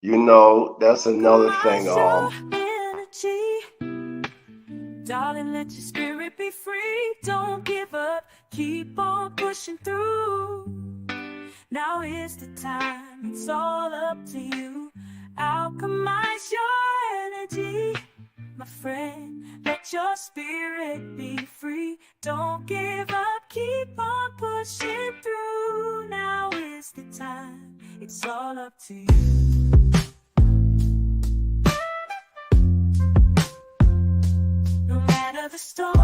That's another thing. Compromise your energy. Darling, let your spirit be free. Don't give up. Keep on pushing through. Now is the time. It's all up to you. Alchemize your energy, my friend. Let your spirit be free. Don't give up. Keep on pushing through. Now is the time. It's all up to you. No matter the storm,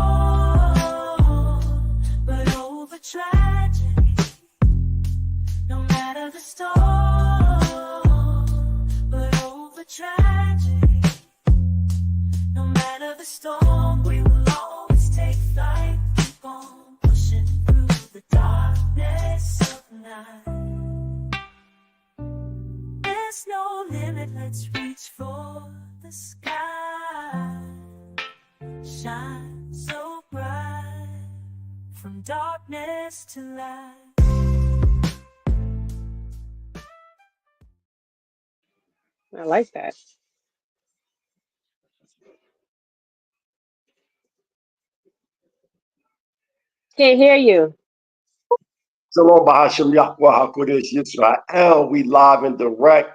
but over tragedy. No matter the storm, but over tragedy. No matter the storm, we will always take flight. Keep on pushing through the darkness of night. There's no limit, let's reach for the sky. Shine so bright, from darkness to light. I like that. Can't hear you. Shalom Bahashim Yahweh HaKodesh Yisrael. We live and direct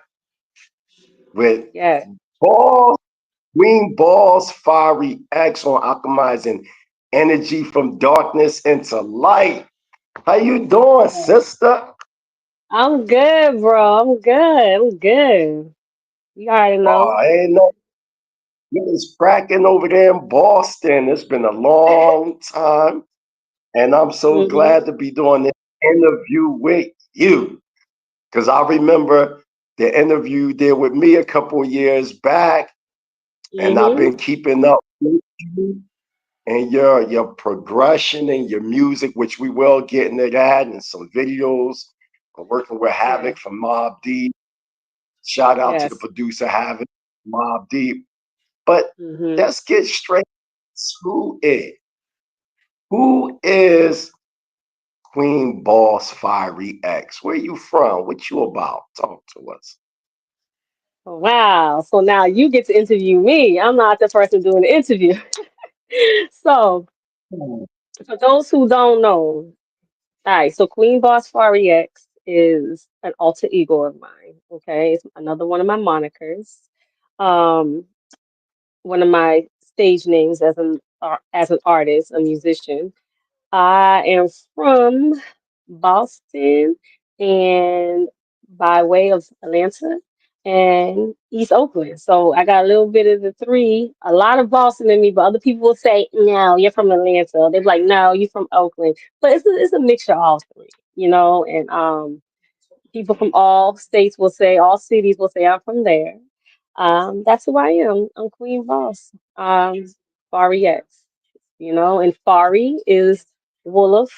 with Yes. Boss Boss Fari X on alchemizing energy from darkness into light. How you doing, sister? I'm good, bro. I'm good. I'm good. You already know. Ain't no it's cracking over there in Boston. It's been a long time, and I'm so Mm-hmm. glad to be doing this interview with you. Because I remember the interview you did with me a couple years back, and I've Mm-hmm. been keeping up with you and your progression and your music, which we will get into that, and some videos. I'm working with Yeah. Havoc from Mob Deep. Shout out to the Yes. producer Havoc, Mob Deep. But Mm-hmm. let's get straight to it. Who is Queen Boss Fiery X? Where you from? What you about? Talk to us. Wow. So now you get to interview me. I'm not the person doing the interview. So for those who don't know, all right, so Queen Boss Fari X is an alter ego of mine. Okay. It's another one of my monikers. Um, one of my stage names as an artist, a musician. I am from Boston and by way of Atlanta and East Oakland. So I got a little bit of the three, a lot of Boston in me, but other people will say, no, you're from Atlanta. They're like, no, you're from Oakland. But it's a mixture of all three, and people from all states will say, all cities will say I'm from there. That's who I am. I'm Queen Boss. Fari X, and Fari is Wolof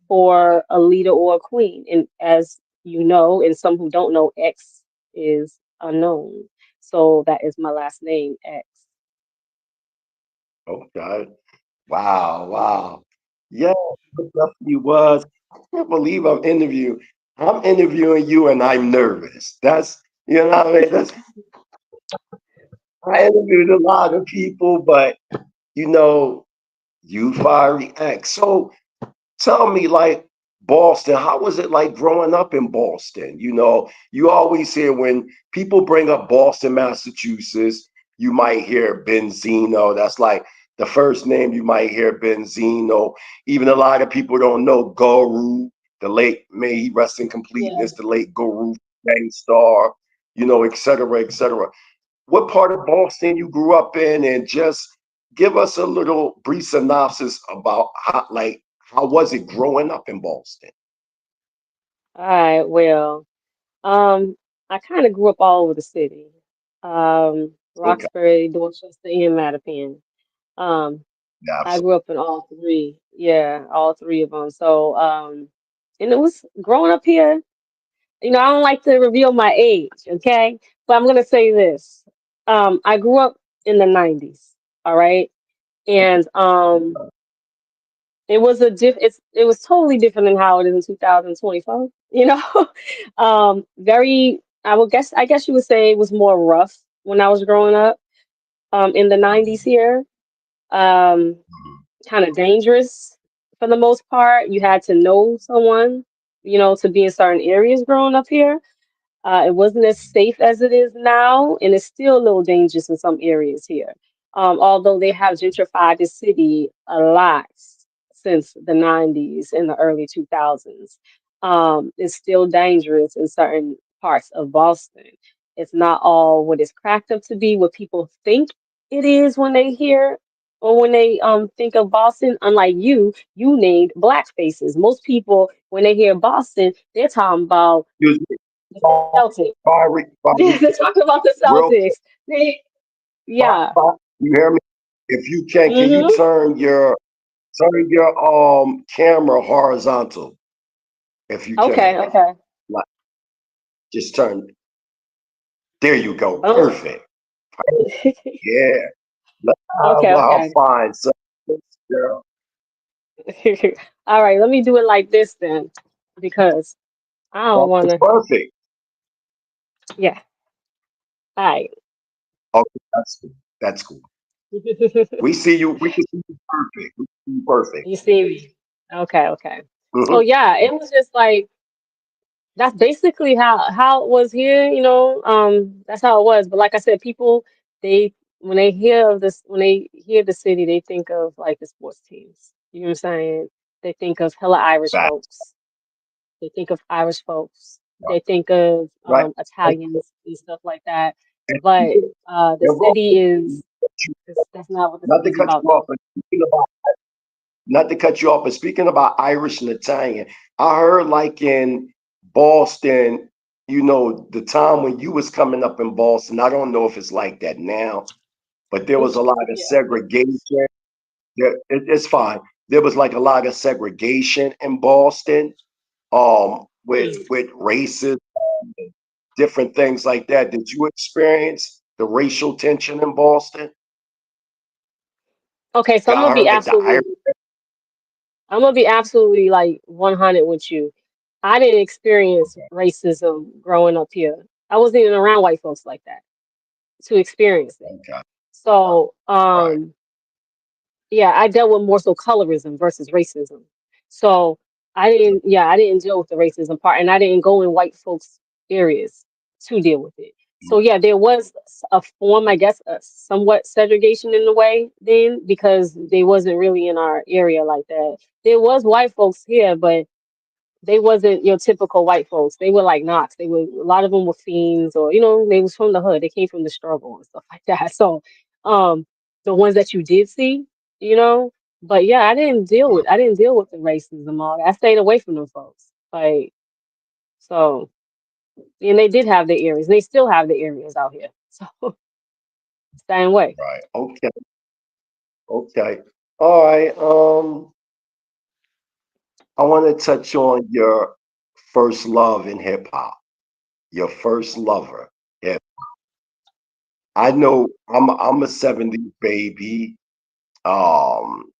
for a leader or a queen. And as you know, and some who don't know, X is unknown. So that is my last name, X. Okay. Wow, wow. Yeah, it definitely was. I can't believe I'm interviewing you and I'm nervous. That's what I mean. I interviewed a lot of people, but you know, you fiery X. So tell me, like Boston, how was it like growing up in Boston? You always hear when people bring up Boston, Massachusetts, you might hear Benzino. That's like the first name you might hear Benzino. Even a lot of people don't know Guru, the late, may he rest in Yeah. completeness, the late Guru, Gang Star, et cetera, et cetera. What part of Boston you grew up in, and just give us a little brief synopsis about how was it growing up in Boston? All right. Well, I kind of grew up all over the city. Okay, Roxbury, Dorchester, and Mattapan. Um, I absolutely. grew up in all three. Yeah, all three of them. So, and it was growing up here. I don't like to reveal my age, okay? But I'm gonna say this. I grew up in the 90s, all right? And it was totally different than how it is in 2024, you know? Very I guess you would say it was more rough when I was growing up, in the 90s here. Um, Kind of dangerous for the most part. You had to know someone, to be in certain areas growing up here. It wasn't as safe as it is now, and it's still a little dangerous in some areas here. Although they have gentrified the city a lot since the 90s and the early 2000s, it's still dangerous in certain parts of Boston. It's not all what it's cracked up to be, what people think it is when they hear or when they think of Boston. Unlike you named black faces. Most people, when they hear Boston, they're talking about Excuse me. the Celtics. Fari, They're Fari, talking about the real Celtics. They, yeah. quick, you hear me? If you can you Mm-hmm. turn your camera horizontal? If you Okay, can, okay. like just turn. There you go. Oh. Perfect. Yeah. Let's Okay, have okay. fun. So, girl. All right, let me do it like this then, because I don't want That's to. perfect. Yeah. All right. Okay, that's cool. That's cool. We see you. We can see you perfect. We see you perfect. You see me. Okay, okay. So Hmm. yeah, it was just like that's basically how it was here, that's how it was. But like I said, people they when they hear of this when they hear the city, they think of like the sports teams. You know what I'm saying? They think of hella Irish Facts. folks. They think of Irish folks. Right. They think of Right. Italians and stuff like that. And, But the and Ro- city is that's not what the not to city's cut about you off, though. but not to cut you off, but speaking about Irish and Italian, I heard like in Boston, the time when you was coming up in Boston, I don't know if it's like that now, but there was a lot of Yeah. segregation. It's fine. There was like a lot of segregation in Boston, with races, different things like that. Did you experience the racial tension in Boston? Okay, so 'Cause I heard like the Irish. I'm gonna be absolutely like 100 with you. I didn't experience racism growing up here. I wasn't even around white folks like that to experience it. Okay, So, right. yeah, I dealt with more so colorism versus racism. So I didn't deal with the racism part, and I didn't go in white folks' areas to deal with it. So yeah, there was a form, I guess, somewhat segregation in a way then because they wasn't really in our area like that. There was white folks here, but they wasn't your typical white folks. They were like Knox. They were a lot of them were fiends, or they was from the hood. They came from the struggle and stuff like that. So, um, the ones that you did see, you know, but yeah, I didn't deal with the racism all that. I stayed away from them folks. Like so, and they did have their areas. They still have the areas out here. So same way. Right. Okay. Okay. All right. I want to touch on your first love in hip hop. Your first lover. Yeah. I know I'm a '70s baby. Um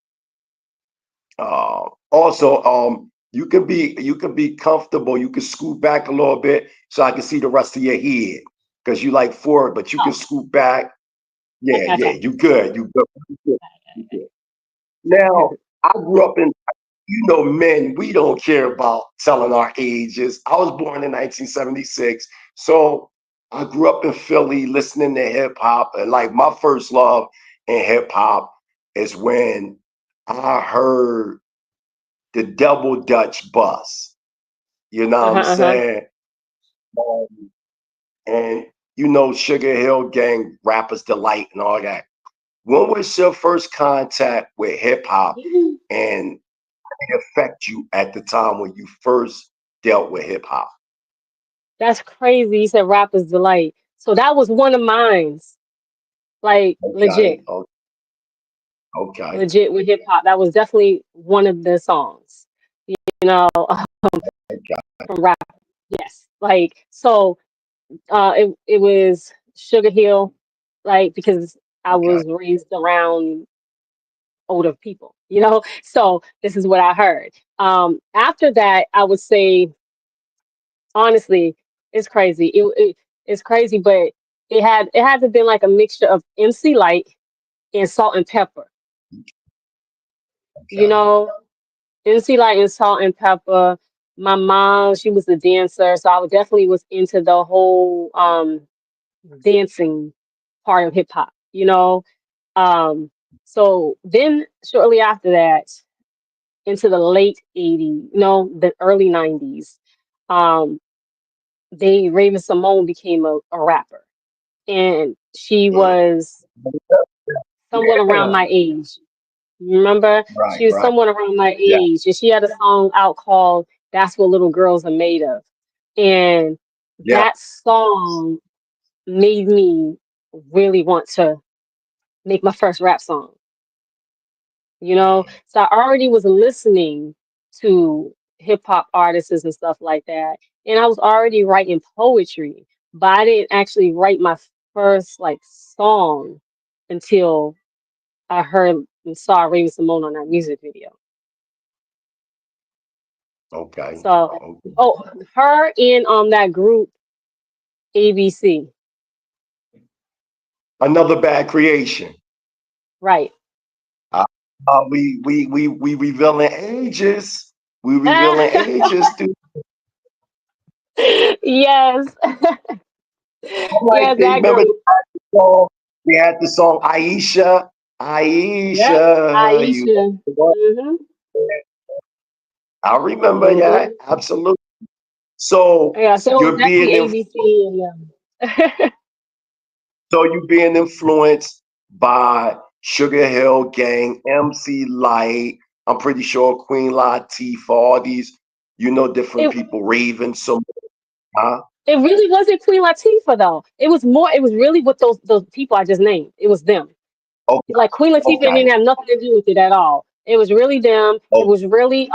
also you can be comfortable. You can scoot back a little bit so I can see the rest of your head. Because you like forward, but you can Oh, scoot back. Yeah, okay, yeah, okay. you good. You good. You good. You good. Now, I grew up in, men, we don't care about telling our ages. I was born in 1976. So I grew up in Philly listening to hip hop. And like my first love in hip hop is when I heard the Double Dutch Bus. You know what Uh-huh, I'm uh-huh. saying? Um, and Sugar Hill Gang, Rappers Delight, and all that. When was your first contact with hip hop and it affect you at the time when you first dealt with hip hop? That's crazy. You said Rapper's Delight. So that was one of mine. Like Okay, legit. okay, Legit with hip hop. That was definitely one of the songs, you know, okay, from rap. Yes. Like so it was Sugar Hill, like because I okay, was raised around older people, you know. So this is what I heard. After that, I would say honestly, it's crazy. It's crazy, but it had to been like a mixture of MC Light and Salt and Pepper. You Okay. know, MC Light and Salt and Pepper. My mom, she was a dancer, so I definitely was into the whole dancing part of hip hop. Um, so then shortly after that, into the late 80s, no, the early 90s, um, they Raven Simone became a rapper, and she Good. was somewhat around Yeah. my age. Remember, Right. she was Right. somewhat around my Yeah. age, and she had a song out called "That's What Little Girls Are Made Of," and Yeah. that song made me really want to make my first rap song. So I already was listening to hip hop artists and stuff like that, and I was already writing poetry, but I didn't actually write my first like song until I heard and saw Raven Simone on that music video. Okay. So, Okay. oh, her in that group ABC, Another bad creation. right? Uh, we revealing ages. We revealing ages. Dude. Yes, I'm like, yes, they that remember group. the song. We had the song Aisha. Yep, Aisha, you Aisha. what? Mhm, I remember that. mhm. Absolutely. So Yeah, so it was you're being definitely in, ABC and so you being influenced by Sugar Hill Gang, MC Light. I'm pretty sure Queen Latifah, all these, different it people, Raven, so huh? it really wasn't Queen Latifah though. It was really with those people I just named. It was them. Okay, Like Queen Latifah okay, didn't have nothing to do with it at all. It was really them. It oh, was really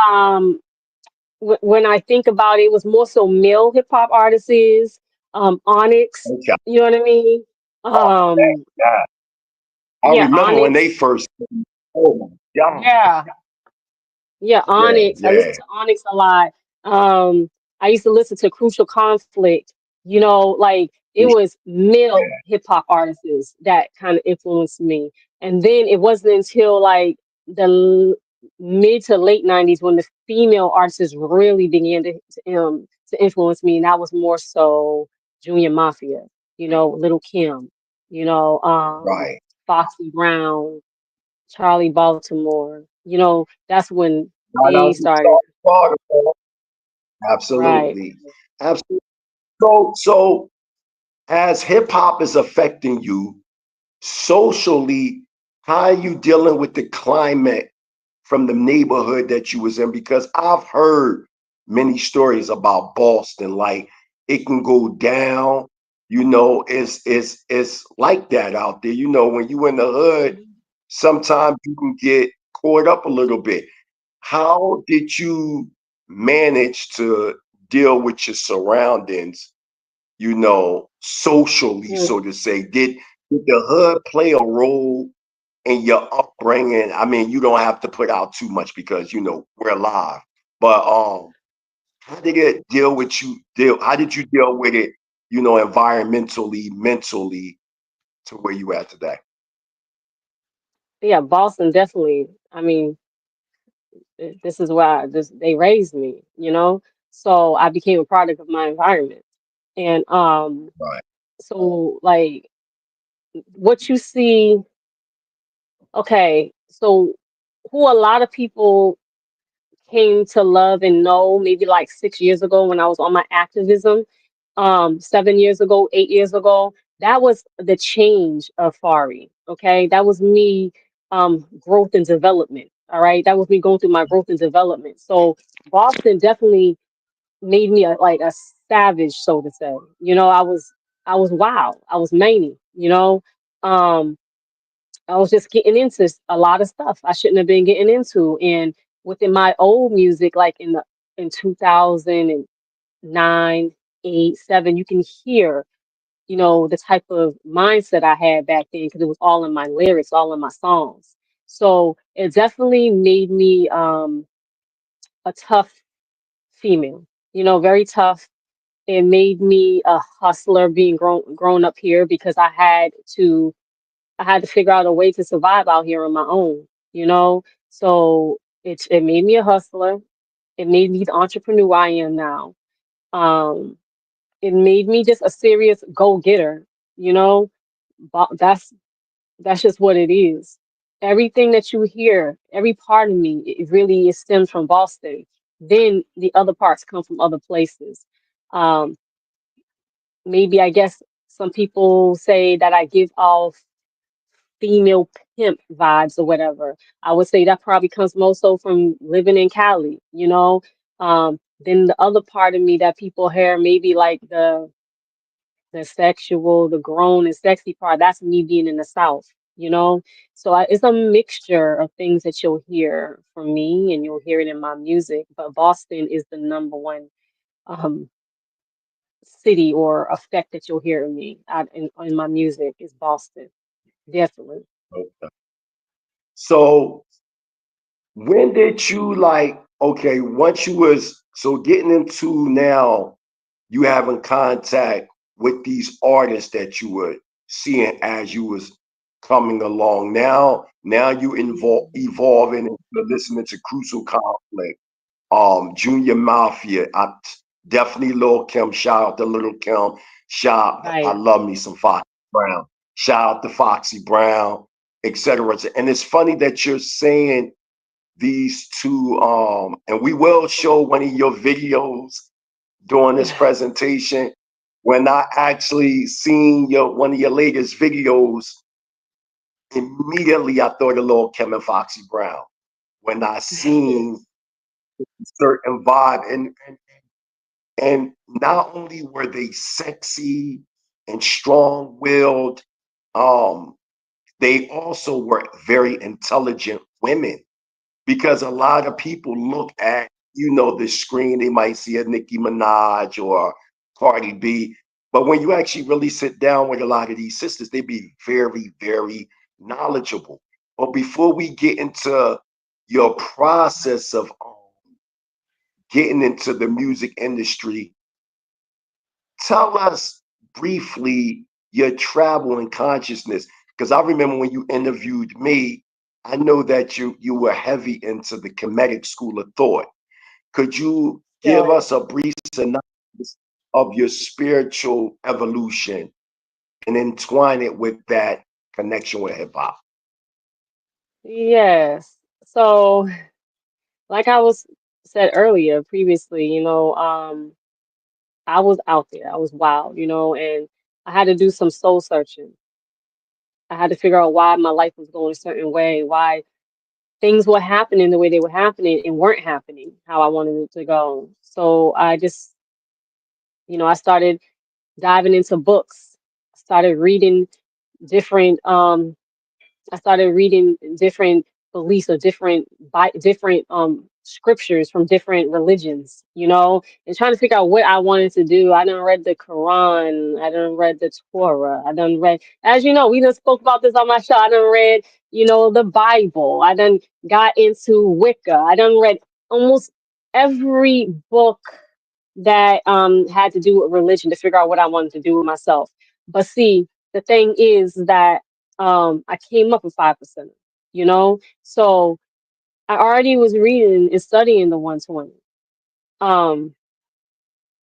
when I think about it, it was more so male hip hop artists, Onyx, okay. you know what I mean? Oh, Um, yeah. I yeah, remember when they Onyx, first. Oh my God. yeah, yeah, Yeah, Onyx. I listen yeah. to Onyx a lot. Um, I used to listen to Crucial Conflict. Like it was male hip hop artists that kind of influenced me. And then it wasn't until like the mid to late '90s when the female artists really began to influence me, and that was more so Junior Mafia. Little Kim. You know, um, Right. Foxy Brown. Charlie Baltimore. That's when Shout they out to started. Charlie Carter. Right. Absolutely. Absolutely. So as hip hop is affecting you socially, how are you dealing with the climate from the neighborhood that you was in? Because I've heard many stories about Boston. Like it can go down. It's like that out there. When you in the hood, Mhm. sometimes you can get caught up a little bit. How did you manage to deal with your surroundings, socially, Mm. so to say? Did the hood play a role in your upbringing? I mean, you don't have to put out too much because we're live. But how did it deal with you? How did you deal with it? Environmentally, mentally, to where you at today? Yeah, Boston definitely. I mean, this is where they raised me. So I became a product of my environment, and Right. so like what you see. Okay, so who a lot of people came to love and know maybe like 6 years ago when I was on my activism, 7 years ago, 8 years ago. That was the change of Fari. Okay. That was me growth and development. All right. That was me going through my growth and development. So Boston definitely made me like a savage, so to say. I was wild. I was many. Um I was just getting into a lot of stuff I shouldn't have been getting into. And within my old music, like in 2009, 8, 7, you can hear, the type of mindset I had back then because it was all in my lyrics, all in my songs. So it definitely made me a tough female, very tough. It made me a hustler being grown up here because I had to figure out a way to survive out here on my own, you know? So it made me a hustler. It made me the entrepreneur I am now. Um, it made me just a serious go-getter, you know? That's just what it is. Everything that you hear, every part of me, it really it stems from Boston. Then the other parts come from other places. Um, Maybe I guess some people say that I give off female pimp vibes or whatever. I would say that probably comes more so from living in Cali, you know. Then the other part of me that people hear, maybe like the sexual, the grown and sexy part, that's me being in the South, you know. So it's a mixture of things that you'll hear from me, and you'll hear it in my music. But Boston is the number one um, city or effect that you'll hear in me in my music is Boston, definitely. Okay. So when did you like, okay, once you was so getting into now, you having contact with these artists that you were seeing as you was coming along. Now you evolving and listening to Crucial Conflict, Junior Mafia. I definitely Lil Kim. Shout out to Little Kim. I Right. love me some Foxy Brown. Shout out to Foxy Brown, etc. And it's funny that you're saying these two, and we will show one of your videos during this presentation. When I actually seen your one of your latest videos, immediately I thought of Lil Kim and Foxy Brown. When I seen certain vibe, and not only were they sexy and strong-willed, um, they also were very intelligent women, because a lot of people look at, the screen, they might see a Nicki Minaj or Cardi B, but when you actually really sit down with a lot of these sisters, they be very, very knowledgeable. But before we get into your process of getting into the music industry, tell us briefly your travel and consciousness. Because I remember when you interviewed me, I know that you were heavy into the Kemetic school of thought. Could you give Sure. us a brief synopsis of your spiritual evolution and entwine it with that connection with hip hop? Yes. So, like I was said earlier, previously, I was out there. I was wild, and I had to do some soul searching. I had to figure out why my life was going a certain way, why things were happening the way they were happening and weren't happening how I wanted it to go. So I just, I started diving into books. Started reading different I started reading different beliefs or different scriptures from different religions, and trying to figure out what I wanted to do. I done read the Quran, I done read the Torah, I done read, as you know, we done spoke about this on my show. I done read, the Bible. I done got into Wicca. I done read almost every book that had to do with religion to figure out what I wanted to do with myself. But see, the thing is that I came up with 5%, so I already was reading and studying the 120. Um,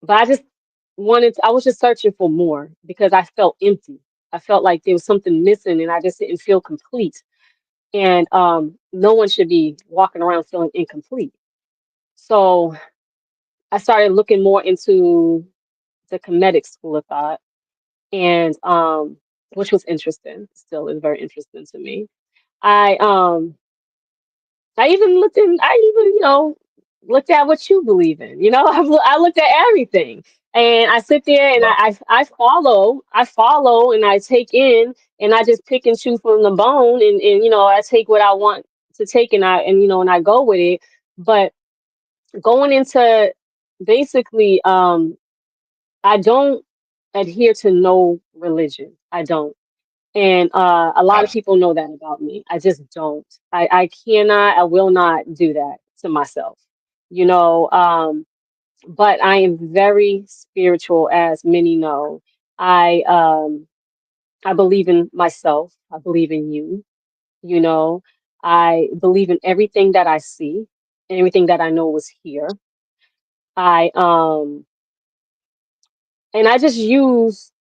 but I was just searching for more because I felt empty. I felt like there was something missing and I just didn't feel complete. And no one should be walking around feeling incomplete. So I started looking more into the Kemetic school of thought, and which was interesting, still is very interesting to me. I um I even, looked at what you believe in. I looked at everything. And I sit there and I follow and I take in and I just pick and choose from the bone, and I take what I want to take, and I go with it. But going into basically I don't adhere to no religion. I don't. And a lot of people know that about me. I just don't. I will not do that to myself. You know, um, but I am very spiritual, as many know. I um I believe in myself. I believe in you. You know, I believe in everything that I see, and everything that I know was here. I and I just use,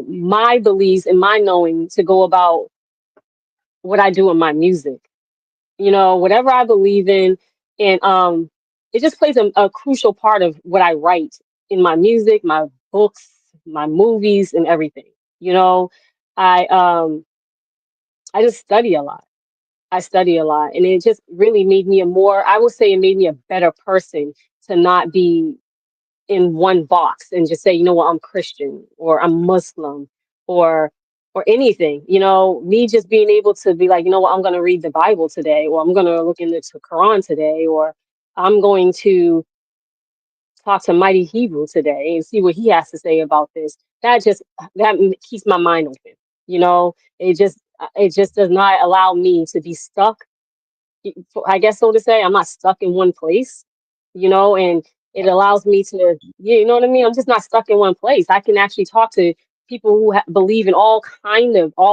my beliefs and my knowing to go about what I do in my music. Whatever I believe in, and it just plays a crucial part of what I write in my music, my books, my movies, and everything. You know, I um I just study a lot. I study a lot, and it just really made me a more, I would say it made me a better person to not be in one box and just say, what, I'm Christian or I'm Muslim or anything. Me just being able to be like, what, I'm going to read the Bible today, or I'm going to look into the Quran today, or I'm going to talk to Mighty Hebrew today and see what he has to say about this. Keeps my mind open. It just does not allow me to be stuck, I guess so to say. I'm not stuck in one place, and it allows me to, you know what I mean? I'm just not stuck in one place. I can actually talk to people who believe in all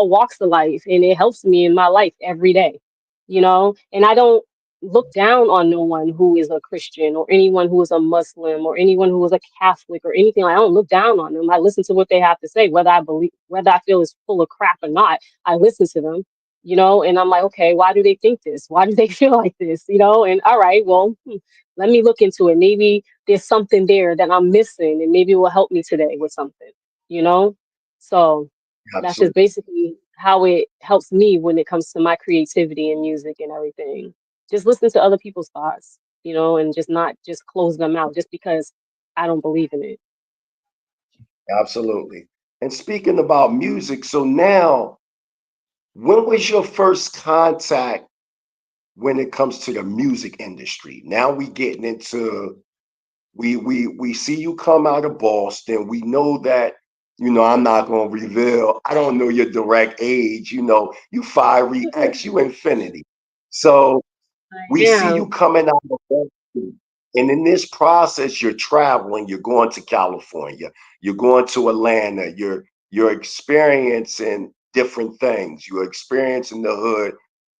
walks of life, and it helps me in my life every day, and I don't look down on no one who is a Christian or anyone who is a Muslim or anyone who is a Catholic or anything. I don't look down on them. I listen to what they have to say, whether I feel it's full of crap or not. I listen to them, and I'm like, okay, why do they think this? Why do they feel like this? And all right, well, let me look into it. Maybe there's something there that I'm missing, and maybe it will help me today with something, you know? So that's just Absolutely. basically how it helps me when it comes to my creativity and music and everything. Just listen to other people's thoughts, and just not just close them out just because I don't believe in it. Absolutely. And speaking about music, so now, when was your first contact when it comes to the music industry? Now we getting into, we see you come out of Boston. We know that, I'm not gonna reveal, I don't know your direct age, you Fiery X, you Infinity. So we see Yeah. you coming out of Boston. And in this process, you're traveling, you're going to California, you're going to Atlanta, you're experiencing different things. You're experiencing the hood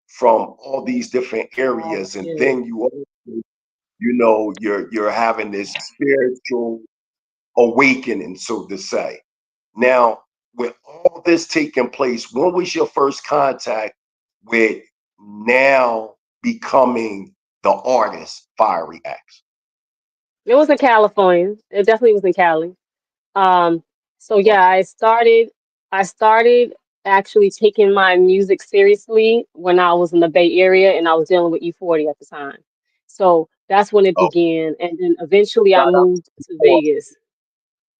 from all these different areas. And Yeah. then you also, you're having this spiritual awakening, so to say. Now, with all this taking place, when was your first contact with now becoming the artist Fiery X? It was in California. It definitely was in Cali. Um, so yeah, Okay. I started actually taking my music seriously when I was in the Bay Area and I was dealing with E40 at the time. So that's when it Oh, began. And then eventually I shout out moved to to Boston. Vegas.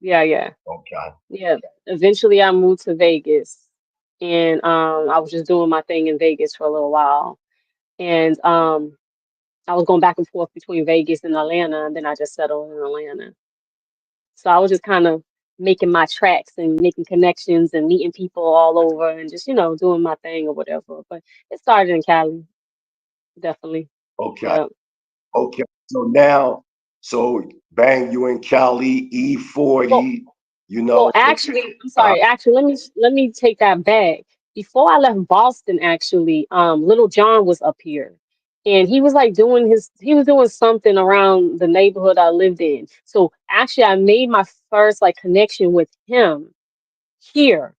Yeah, yeah. Okay. Yeah. Eventually I moved to Vegas. And I was just doing my thing in Vegas for a little while. And I was going back and forth between Vegas and Atlanta, and then I just settled in Atlanta. So I was just kind of making my tracks and making connections and meeting people all over and just, doing my thing or whatever. But it started in Cali, definitely. Okay. Yeah. Okay. So now, so bang, you in Cali, Well, E40, you well, know. actually, I'm Uh, sorry. Actually, let me take that back. Before I left Boston, actually, Little John was up here. And he was like he was doing something around the neighborhood I lived in. So actually I made my first like connection with him here.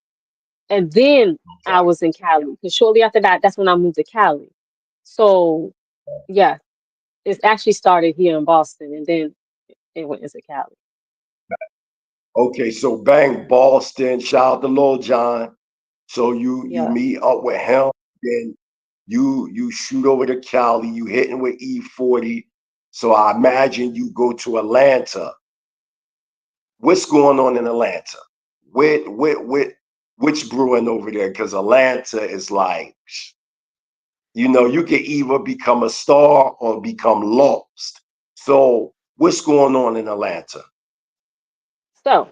And then I okay. was in Cali. Because shortly after that, that's when I moved to Cali. So yeah, it actually started here in Boston and then it went into Cali. Okay. So bang, Boston, shout out to Lil John. So you Yeah. meet up with him, then you shoot over to Cali, you hitting with E40. So I imagine you go to Atlanta. What's going on in Atlanta? Which brewing over there? Because Atlanta is like, you can either become a star or become lost. So what's going on in Atlanta? So,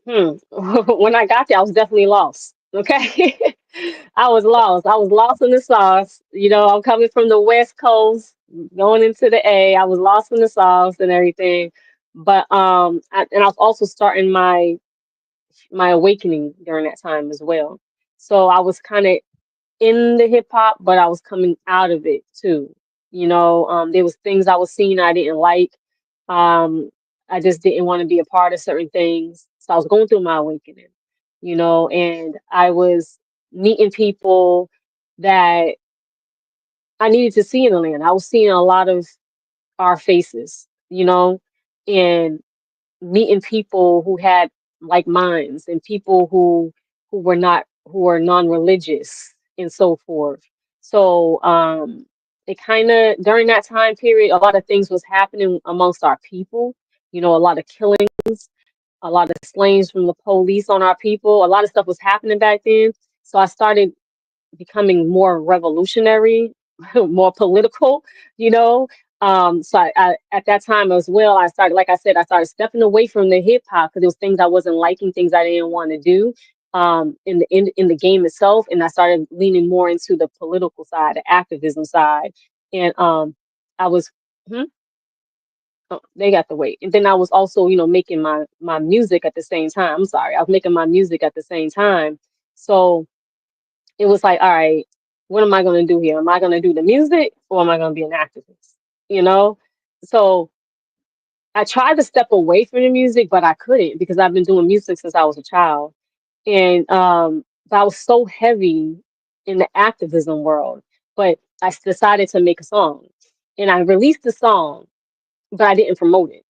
when I got there, I was definitely lost. Okay. I was lost. I was lost in the sauce. I'm coming from the West Coast. going into the A. I was lost in the sauce and everything. But and I was also starting my awakening during that time as well. So I was kind of in the hip hop, but I was coming out of it too. There was things I was seeing I didn't like. Um, I just didn't want to be a part of certain things. So I was going through my awakening, and I was meeting people that I needed to see in the land. I was seeing a lot of our faces, and meeting people who had like minds and people who were non-religious and so forth. So it kind of during that time period, a lot of things was happening amongst our people. A lot of killings, a lot of slayings from the police on our people. A lot of stuff was happening back then. So I started becoming more revolutionary, more political, you know. So I at that time as well, I started, like I said, I started stepping away from the hip hop because there was things I wasn't liking, things I didn't want to do in the game itself, and I started leaning more into the political side, the activism side, and I was. Hmm? Oh, they got the weight. And then I was also, making my music at the same time. I'm sorry, I was making my music at the same time. So it was like, all right, what am I going to do here? Am I going to do the music or am I going to be an activist? You know? So I tried to step away from the music, but I couldn't because I've been doing music since I was a child. And but I was so heavy in the activism world. But decided to make a song. And I released the song, but I didn't promote it.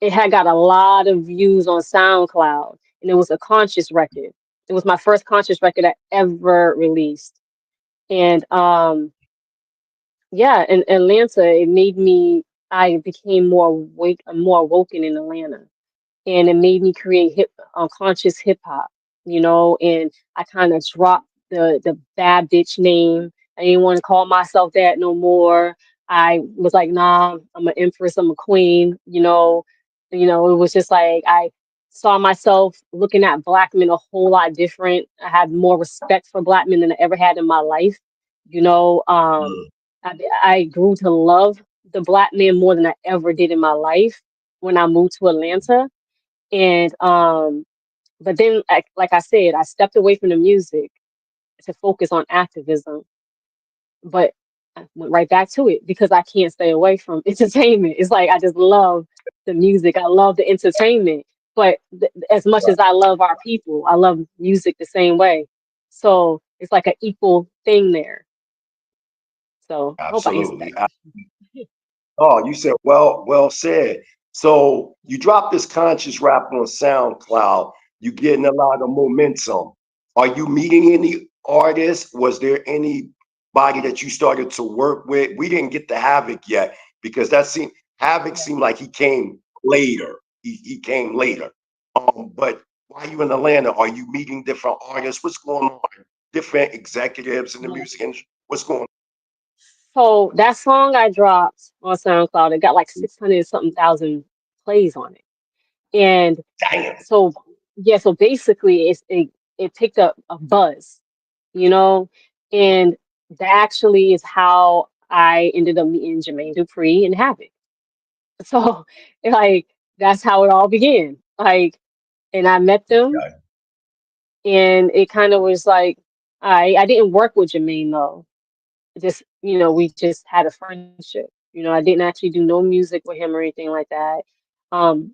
It had got a lot of views on SoundCloud, and it was a conscious record. It was my first conscious record I ever released. And yeah, in Atlanta, it made me, I became more awoken in Atlanta, and it made me create conscious hip hop, and I kind of dropped the bad bitch name. I didn't want to call myself that no more. I was like, nah, I'm an empress, I'm a queen, it was just like I saw myself looking at black men a whole lot different. I had more respect for black men than I ever had in my life. You know, um, Mm, I grew to love the black man more than I ever did in my life when I moved to Atlanta. And but then, like I said, I stepped away from the music to focus on activism. But I went right back to it because I can't stay away from entertainment. It's like I just love the music. I love the entertainment. But as much as I love our people, I love music the same way. So it's like an equal thing there. So I hope I answered that absolutely. question. Oh, you said well said. So you dropped this conscious rap on SoundCloud. You getting a lot of momentum. Are you meeting any artists? Was there anybody that you started to work with? We didn't get to Havoc yet because Havoc seemed like he came later. He came later. But while you in Atlanta, are you meeting different artists? What's going on? Different executives in the music industry. What's going So that song I dropped on SoundCloud, it got like on? 600 something thousand plays on it. And Damn. so yeah, so basically it picked up a buzz, you know, and that actually is how I ended up meeting Jermaine Dupri and Havoc. So like that's how it all began. Like, and I met them, Okay. and it kind of was like I didn't work with Jermaine though. Just, we just had a friendship. I didn't actually do no music with him or anything like that. Um,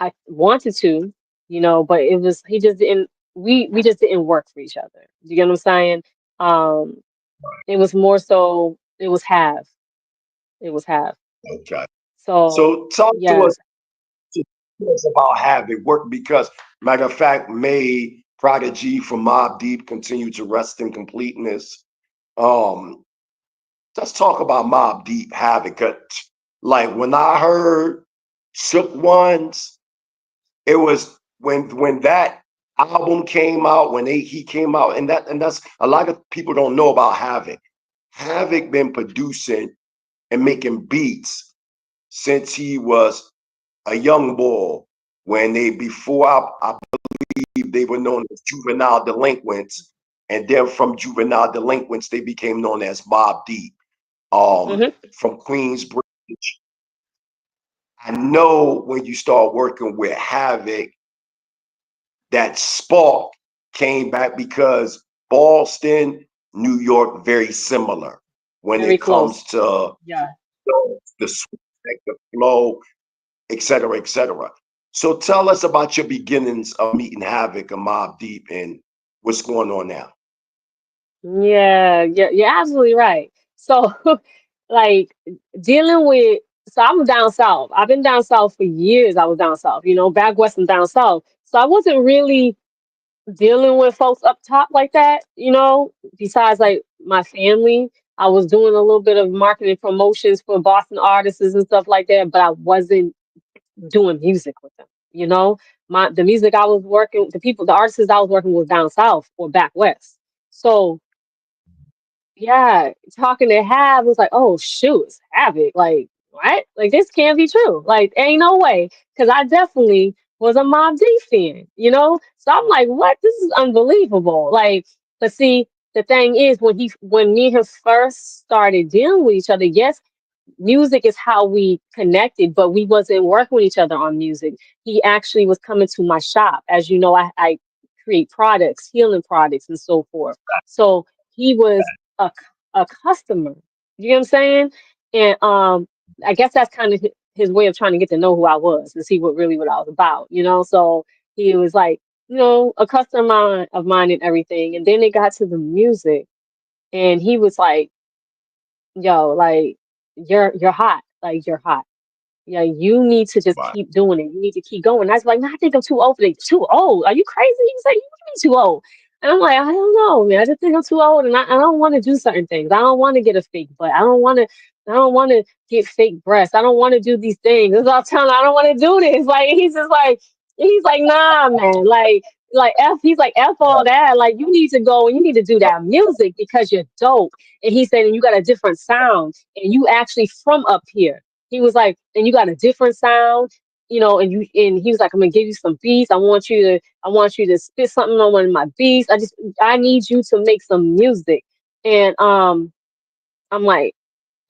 I wanted to, but it was he just didn't. We just didn't work for each other. You get what I'm saying? Um, it was more so. It was half. It was half. Okay. So So talk yes. to us about Havoc work because matter of fact, May Prodigy from Mob Deep continue to rest in completeness. Um, let's talk about Mob Deep Havoc. 'Cause, like when I heard Shook Ones, it was when that album came out, when he came out, and that's a lot of people don't know about Havoc. Havoc been producing and making beats since he was a young boy when they before I believe they were known as juvenile delinquents, and then from juvenile delinquents they became known as Mob Deep. Mm-hmm. from Queensbridge. I know when you start working with Havoc, that spark came back because Boston, New York, very similar when Very it comes close. to Yeah. the swing, the flow, et cetera, et cetera. So tell us about your beginnings of meeting Havoc and Mob Deep and what's going on now. Yeah, you're absolutely right. So, like dealing with, so I'm down south. I've been down south for years. I was down south, back west and down south. So I wasn't really dealing with folks up top like that, besides like my family. I was doing a little bit of marketing promotions for Boston artists and stuff like that, but I wasn't doing music with them. You know, the music I was working, the artists I was working with down south or back west. So yeah, talking to Hav was like, oh shoot, it's Havoc. Like, what? Like this can't be true. Like, ain't no way. Cause I definitely was a Mob D fan. So I'm like, what? This is unbelievable. Like, but see, the thing is when me and him first started dealing with each other, yes, music is how we connected, but we wasn't working with each other on music. He actually was coming to my shop. As you know, I create products, healing products and so forth. So he was a customer. You know what I'm saying? And I guess that's kind of his way of trying to get to know who I was and see what I was about. So he was like, a customer of mine and everything. And then it got to the music and he was like, yo, like you're hot. Like you're hot. Yeah, you need to just Right. keep doing it. You need to keep going. I was like, no, I think I'm too old for this. Too old? Are you crazy? He's like, you mean too old? And I'm like, I don't know, man. I just think I'm too old, and I don't want to do certain things. I don't want to get a fake butt. I don't want to. I don't want to get fake breasts. I don't want to do these things. That's all I'm telling him. I don't want to do this. Like he's like, nah, man. Like F. He's like F all that. Like you need to go and you need to do that music because you're dope. And he said, and you got a different sound, and you actually from up here. He was like, and you got a different sound, and he was like, I'm gonna give you some beats. I want you to spit something on one of my beats. I need you to make some music. And I'm like,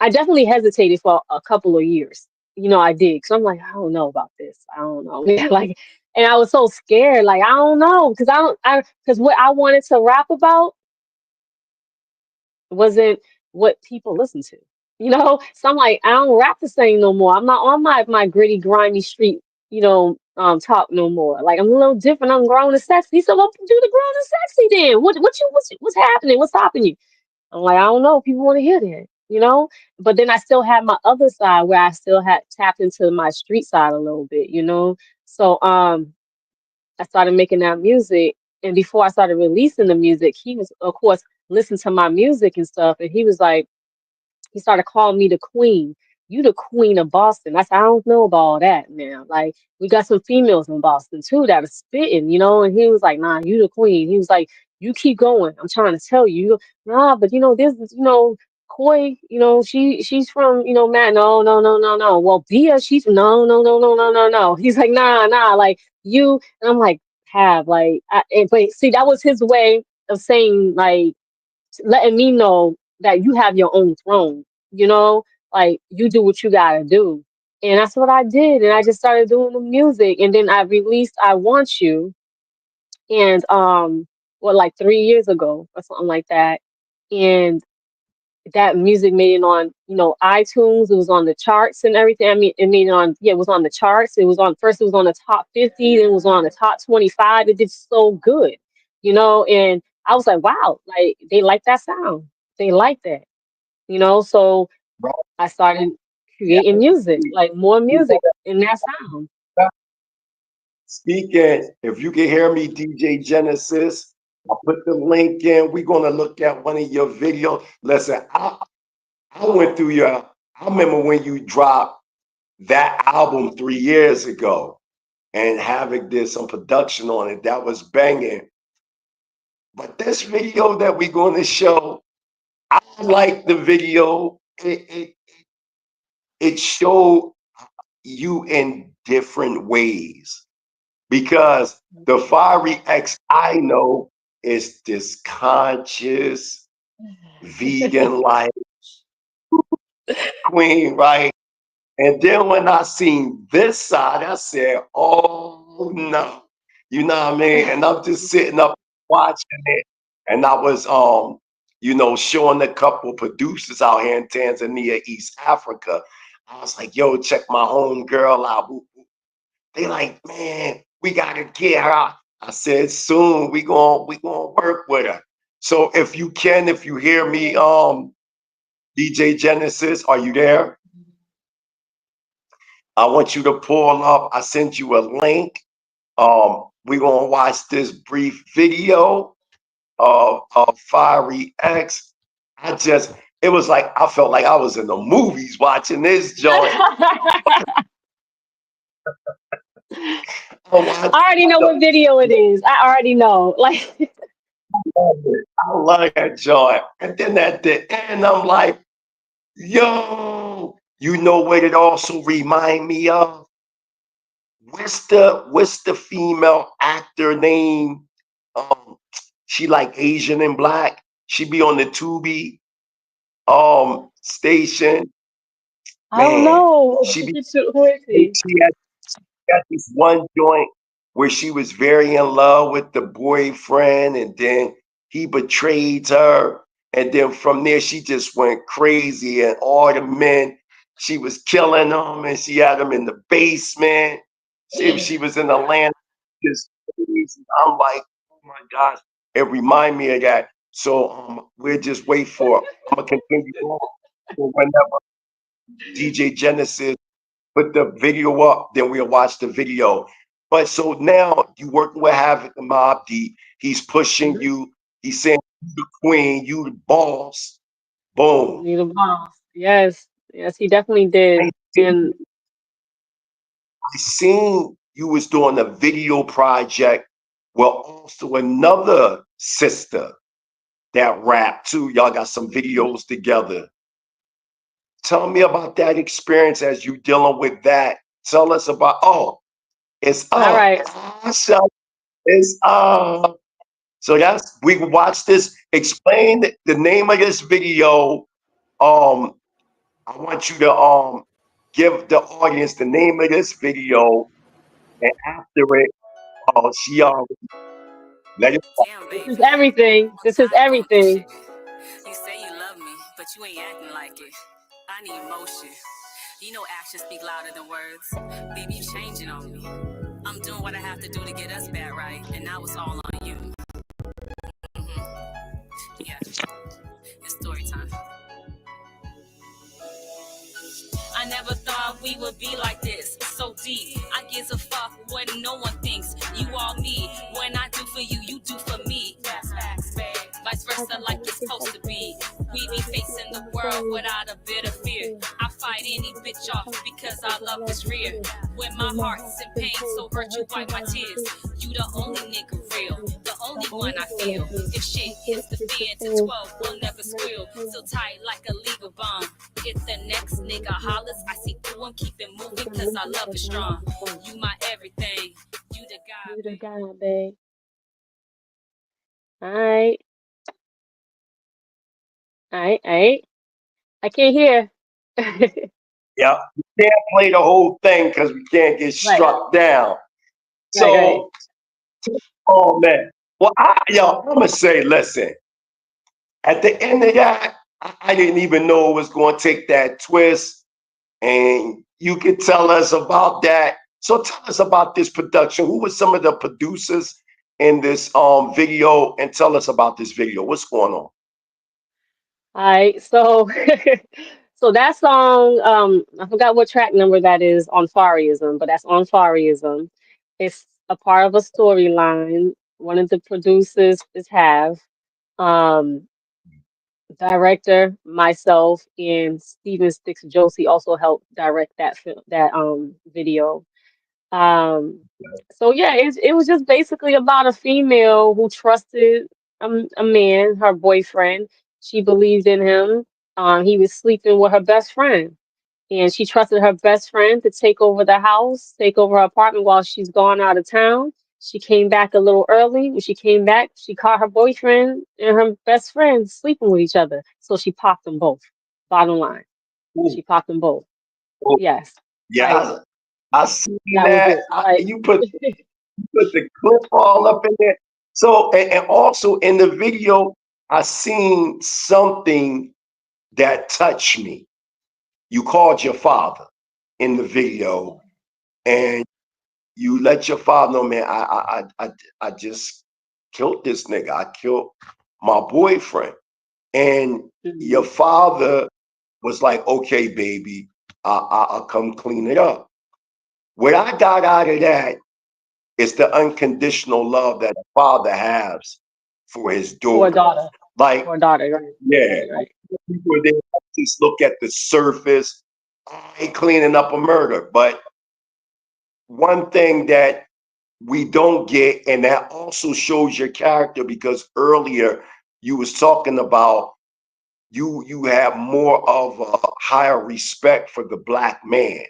I definitely hesitated for a couple of years. I did because I'm like, I don't know about this. I don't know. Like, and I was so scared. Like, I don't know because because what I wanted to rap about wasn't what people listen to. So I'm like, I don't rap the same no more. I'm not on my gritty, grimy street, talk no more. Like I'm a little different. I'm grown and sexy. So what do the grown and sexy then? What's happening? What's stopping you? I'm like, I don't know. People want to hear that. But then I still had my other side where I still had tapped into my street side a little bit. So I started making that music. And before I started releasing the music, he was, of course, listening to my music and stuff. And he was like, he started calling me the queen. You the queen of Boston. I said, I don't know about all that now. Like, we got some females in Boston too that are spitting. And he was like, nah, you the queen. He was like, you keep going. I'm trying to tell you. Nah, but this is, Koi, she's from, Matt. No, no, no, no, no. Well, Bia, she's no, no, no, no, no, no, no. He's like, nah, nah, like you. And I'm like, but see, that was his way of saying, like, letting me know that you have your own throne, you know, like you do what you gotta do. And that's what I did. And I just started doing the music. And then I released I Want You and like 3 years ago or something like that. And that music made it on, iTunes. It was on the charts and everything. I mean, it made it on, yeah, it was on the charts. It was on first, it was on the top 50, then it was on the top 25. It did so good. And I was like, wow, like they like that sound. They like that. So I started creating music, like more music in that sound. Speaking, if you can hear me, DJ Genesis, I'll put the link in. We're gonna look at one of your videos. Listen, I went through your. I remember when you dropped that album 3 years ago, and Havoc did some production on it. That was banging. But this video that we're going to show, I like the video. It showed you in different ways because the Fari X I know is this conscious vegan life. queen, right? And then when I seen this side, I said, oh no. You know what I mean? And I'm just sitting up watching it. And I was showing a couple producers out here in Tanzania, East Africa. I was like, yo, check my home girl out. They like, man, we gotta get her out. I said, soon we gonna work with her. So if you hear me, DJ Genesis, are you there? I want you to pull up. I sent you a link. We're gonna watch this brief video of Fari X. It was like I felt like I was in the movies watching this joint. I already know what video it is. I already know. Like, I love that joint. And then at the end, I'm like, yo, you know what it also remind me of? What's the female actor name? Um, she like Asian and black. She be on the Tubi station. I don't Man, know. she be Who is he? she got this one joint where she was very in love with the boyfriend, and then he betrayed her. And then from there, she just went crazy, and all the men, she was killing them, and she had them in the basement. She was in Atlanta, just crazy. I'm like, oh my gosh, it remind me of that. So we'll just wait for. I'm gonna continue on. So whenever DJ Genesis put the video up, then we'll watch the video. But so now you working with Havoc the Mob D. He's pushing Mhm. you. He's saying you the queen, you the boss. Boom. You the boss. Yes. Yes, he definitely I did. seen, And I seen you was doing a video project with also another sister that rap too. Y'all got some videos together. Tell me about that experience as you dealing with that. Tell us about it's all right. Asha. It's So we can watch this. Explain the name of this video. Um, I want you to give the audience the name of this video, and after it, she let it. Damn, This baby. is everything. I'm This is tired of going through everything. shit. You say you love me, but you ain't acting like it. I need motion. You know actions speak louder than words. Baby, you changing on me. I'm doing what I have to do to get us back right, and now it's all on you. Yeah, it's story time. I never thought we would be like this, so deep. I gives a fuck when no one thinks. You all me. When I do for you, you do for me. That's facts, babe. Vice versa, like it's supposed to be. We be facing the world without a bit of fear. I fight any bitch off because our love is real. When my heart's in pain, so hurt you wipe my tears. You the only nigga real, the only one I feel. If shit hits the fan to 12, we'll never squeal. So tight like a legal bomb. If the next nigga hollers, I see through him, keep it moving, cause our love is strong. You my everything, you the guy, You the babe. guy, babe. All right. All right. All right. I can't hear. Yeah, we can't play the whole thing because we can't get Right. struck down. Right. Right. So, oh man. Well, I'm gonna say, listen. At the end of that, I didn't even know it was going to take that twist. And you could tell us about that. So tell us about this production. Who were some of the producers in this video? And tell us about this video. What's going on? All right. So, so that song, I forgot what track number that is on Fariism, but that's on Fariism. It's a part of a storyline. One of the producers is Have. Um, Director, myself, and Steven Sticks Josie also helped direct that film, that video. Um, so yeah, it was just basically about a female who trusted a man, her boyfriend. She believed in him. He was sleeping with her best friend, and she trusted her best friend to take over the house, take over her apartment while she's gone out of town. She came back a little early. When she came back, she caught her boyfriend and her best friend sleeping with each other. So she popped them both. Bottom line. She popped them both. Oh, Yes. Like yeah, I seen that was that. it. Like You put the clip all up in there. So, and also in the video, I seen something that touched me. You called your father in the video, and you let your father know, man, I just killed this nigga. I killed my boyfriend. And your mhm. father was like, okay, baby, I'll come clean it up. What I got out of that is the unconditional love that a father has for his For a daughter. daughter. Like, For a daughter, right. yeah, Right, right. people they just look at the surface, I cleaning up a murder. But one thing that we don't get, and that also shows your character, because earlier you was talking about you have more of a higher respect for the black man,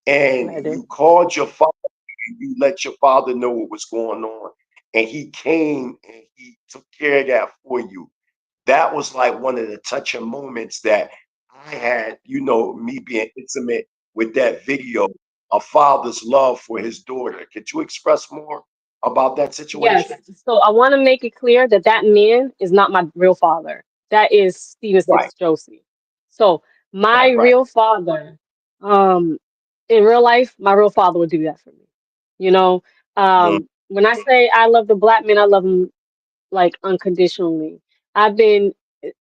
and I you do. called your father, and you let your father know what was going on, and he came and he took care of that for you. That was like one of the touching moments that I had, me being intimate with that video, a father's love for his daughter. Could you express more about that Yes. situation? So I want to make it clear that that man is not my real father. That is Steven Right, Six Josie. So my right, right. real father, um, in real life, my real father would do that for me. You know, Mm, when I say I love the black man, I love him like unconditionally. I've been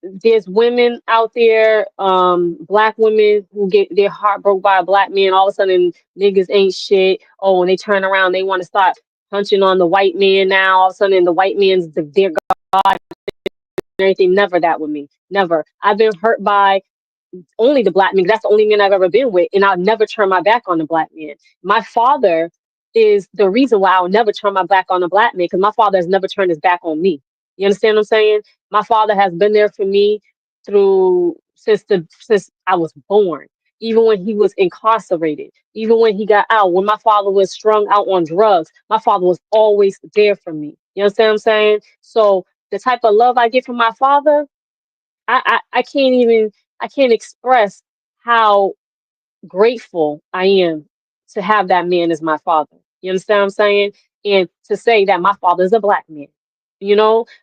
there's women out there, black women who get their heart broke by a black man. All of a sudden, niggas ain't shit. Oh, when they turn around, they want to start punching on the white man now. All of a sudden, the white man's their god and everything. Never that with me. Never. I've been hurt by only the black man. That's the only man I've ever been with, and I'll never turn my back on the black man. My father is the reason why I'll never turn my back on the black man because my father has never turned his back on me. You understand what I'm saying? My father has been there for me through since I was born. Even when he was incarcerated, even when he got out, when my father was strung out on drugs, my father was always there for me. You understand what I'm saying? So the type of love I get from my father, I can't even I can't express how grateful I am to have that man as my father. You understand what I'm saying? And to say that my father is a black man,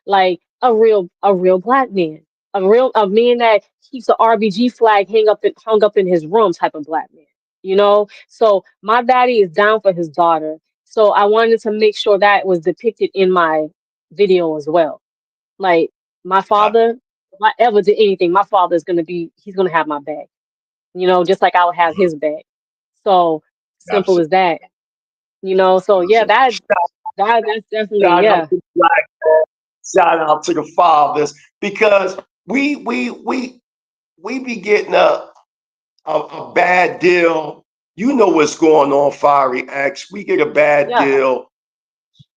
like a real black man, a man that keeps the RBG flag hung up in his room type of black man. So my daddy is down for his daughter. So I wanted to make sure that was depicted in my video as well. Like my got father, if I ever did anything, my father is he's gonna have my back, just like I would have mhm, his back. So simple as absolutely. that, So yeah, So that's definitely, shout out yeah. to the black, shout out to the fathers, because we be getting a bad deal. You know what's going on, Fari X. We get a bad Yeah. deal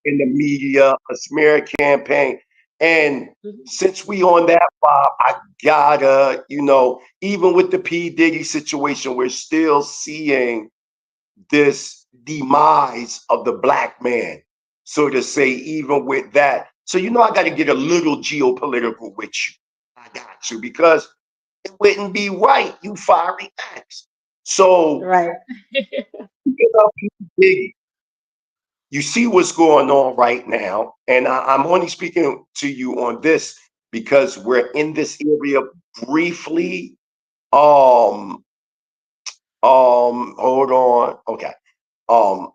in the media, a smear campaign. And Mhm. since we on that Bob, I gotta, even with the P. Diddy situation, we're still seeing this demise of the black man, so to say, even with that. So, I got to get a little geopolitical with you. I got you, because it wouldn't be right. You fiery acts. So, Right. Biggie, you see what's going on right now. And I'm only speaking to you on this because we're in this area briefly. Um, hold on. Okay. Um,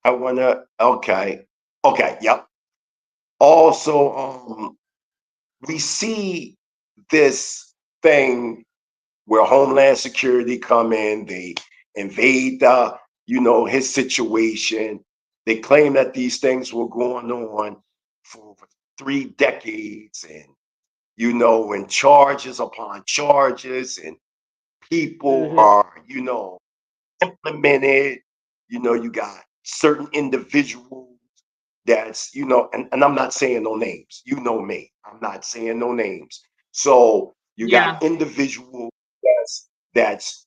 I wanna. Okay. Okay. Yep. Also, we see this thing where Homeland Security come in, they invade his situation. They claim that these things were going on for over 3 decades, and charges upon charges, and people Hmm. are, implemented. You got certain individuals that's, and I'm not saying no names. You know me. I'm not saying no names. So you Yeah. got individuals that's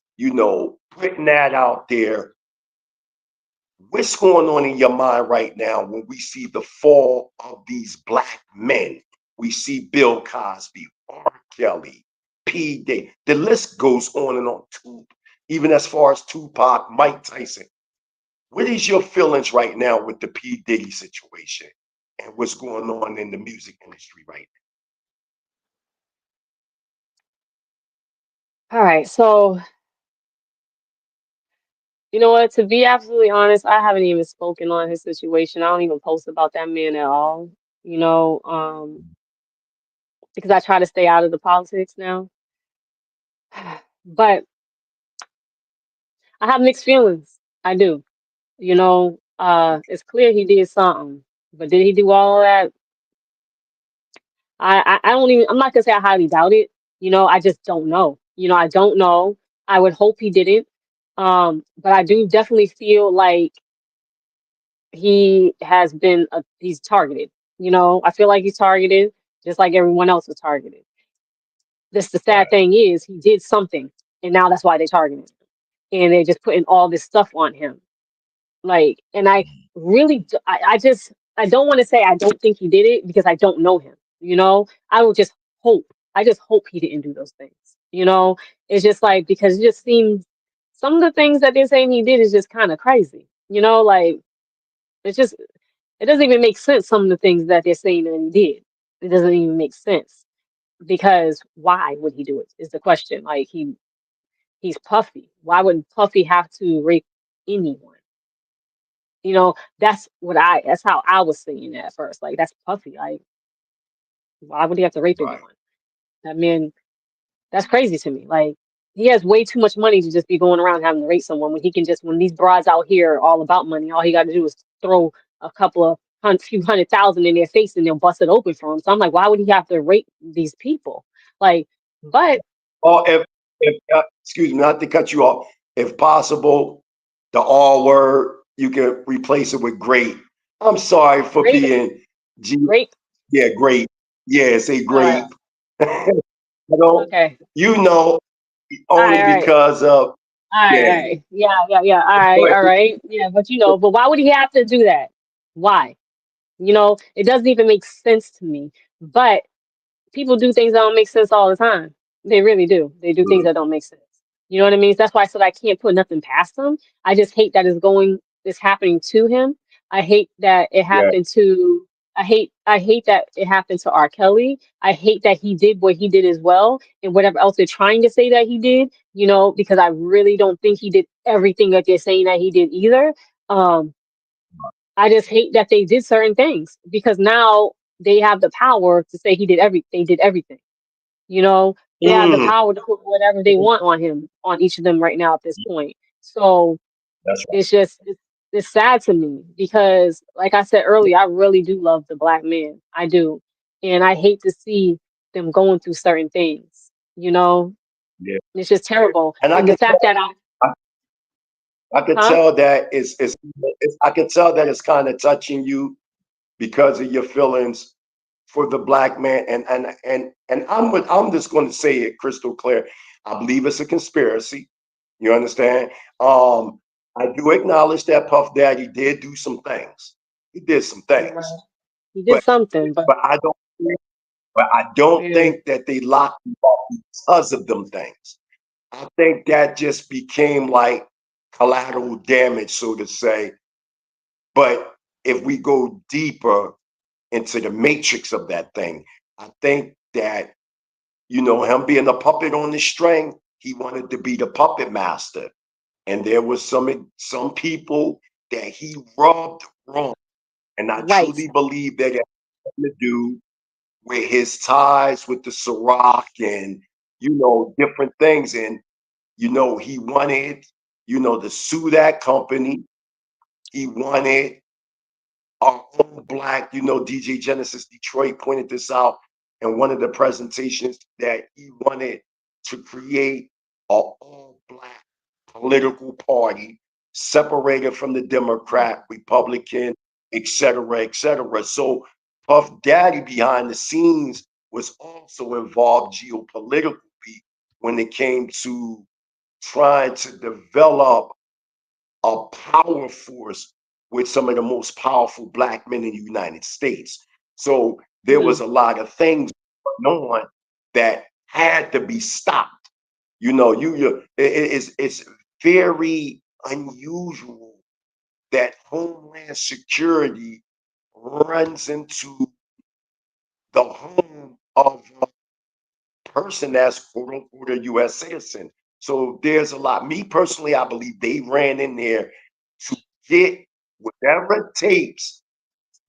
putting that out there. What's going on in your mind right now when we see the fall of these black men? We see Bill Cosby, R. Kelly, P. Diddy. The list goes on and on. Even as far as Tupac, Mike Tyson. What is your feelings right now with the P. Diddy situation and what's going on in the music industry right All right. So, you know what? To be absolutely honest, I haven't even spoken on his situation. I don't even post about that man at all, you know, because I try to stay out of the politics now. But I have mixed feelings. I do. You know, it's clear he did something, but did he do all of that? I don't even, I'm not gonna say I highly doubt it. You know, I just don't know. You know, I don't know. I would hope he didn't. But I do definitely feel like he's targeted. You know, I feel like he's targeted just like everyone else is targeted. This the sad thing is he did something and now that's why they targeted him. And they're just putting all this stuff on him. Like, and I really, I just, I don't want to say I don't think he did it because I don't know him. You know, I would just hope. I just hope he didn't do those things. You know, it's just like because it just seems some of the things that they're saying he did is just kind of crazy. You know, like it's just it doesn't even make sense. Some of the things that they're saying that he did, it doesn't even make sense because why would he do it? Is the question. Like he's Puffy. Why would Puffy have to rape anyone? You know, that's how I was saying it at first. Like that's Puffy. Like, why would he have to rape now? Right. anyone? I mean, that's crazy to me. Like he has way too much money to just be going around having to rape someone when he can just when these broads out here are all about money, all he got to do is throw a couple of few 100,000 in their face and they'll bust it open for him. So I'm like, why would he have to rape these people? Like, but Or if excuse me, not to cut you off, if possible, the R word, you can replace it with great. I'm sorry for rape, being G. rape. Yeah, great. Yeah, say All right, grape. I don't, okay, you know, only all right. because of, All right, all yeah. right. Yeah, yeah, yeah. All right, But, all right. Yeah, but you know, but why would he have to do that? Why? You know, it doesn't even make sense to me. But people do things that don't make sense all the time. They really do. They do things that don't make sense. You know what I mean? That's why I said I can't put nothing past them. I just hate that it's happening to him. I hate that it yeah. happened to I hate that it happened to R. Kelly. I hate that he did what he did as well and whatever else they're trying to say that he did, you know, because I really don't think he did everything that they're saying that he did either. Um, I just hate that they did certain things because now they have the power to say they did everything. You know, they have the Mm, power to put whatever they want on him, on each of them right now at this point. So that's right. it's just it's sad to me because like I said earlier, I really do love the black man. I do. And I hate to see them going through certain things, you know? Yeah. It's just terrible. And And the fact that I, I could huh? tell that I could tell that it's kind of touching you because of your feelings for the black man. And I'm just going to say it crystal clear. I believe it's a conspiracy. You understand? Um, I do acknowledge that Puff Daddy did do some things. He did some things, Right. He did but something, but but I don't yeah, think that they locked him up because of them things. I think that just became like collateral damage, so to say. But if we go deeper into the matrix of that thing, I think that, him being a puppet on the string, he wanted to be the puppet master. And there was some people that he rubbed wrong. And I right. truly believe that it had something to do with his ties with the Ciroc and, different things. And, he wanted, to sue that company. He wanted our own black, DJ Genesis Detroit pointed this out in one of the presentations that he wanted to create an all black political party separated from the Democrat, Republican, et cetera, et cetera. So Puff Daddy behind the scenes was also involved geopolitically when it came to trying to develop a power force with some of the most powerful black men in the United States. So there was Mm, a lot of things going on that had to be stopped. It's very unusual that Homeland Security runs into the home of a person that's quote unquote a U.S. citizen. So there's a lot. Me personally, I believe they ran in there to get whatever tapes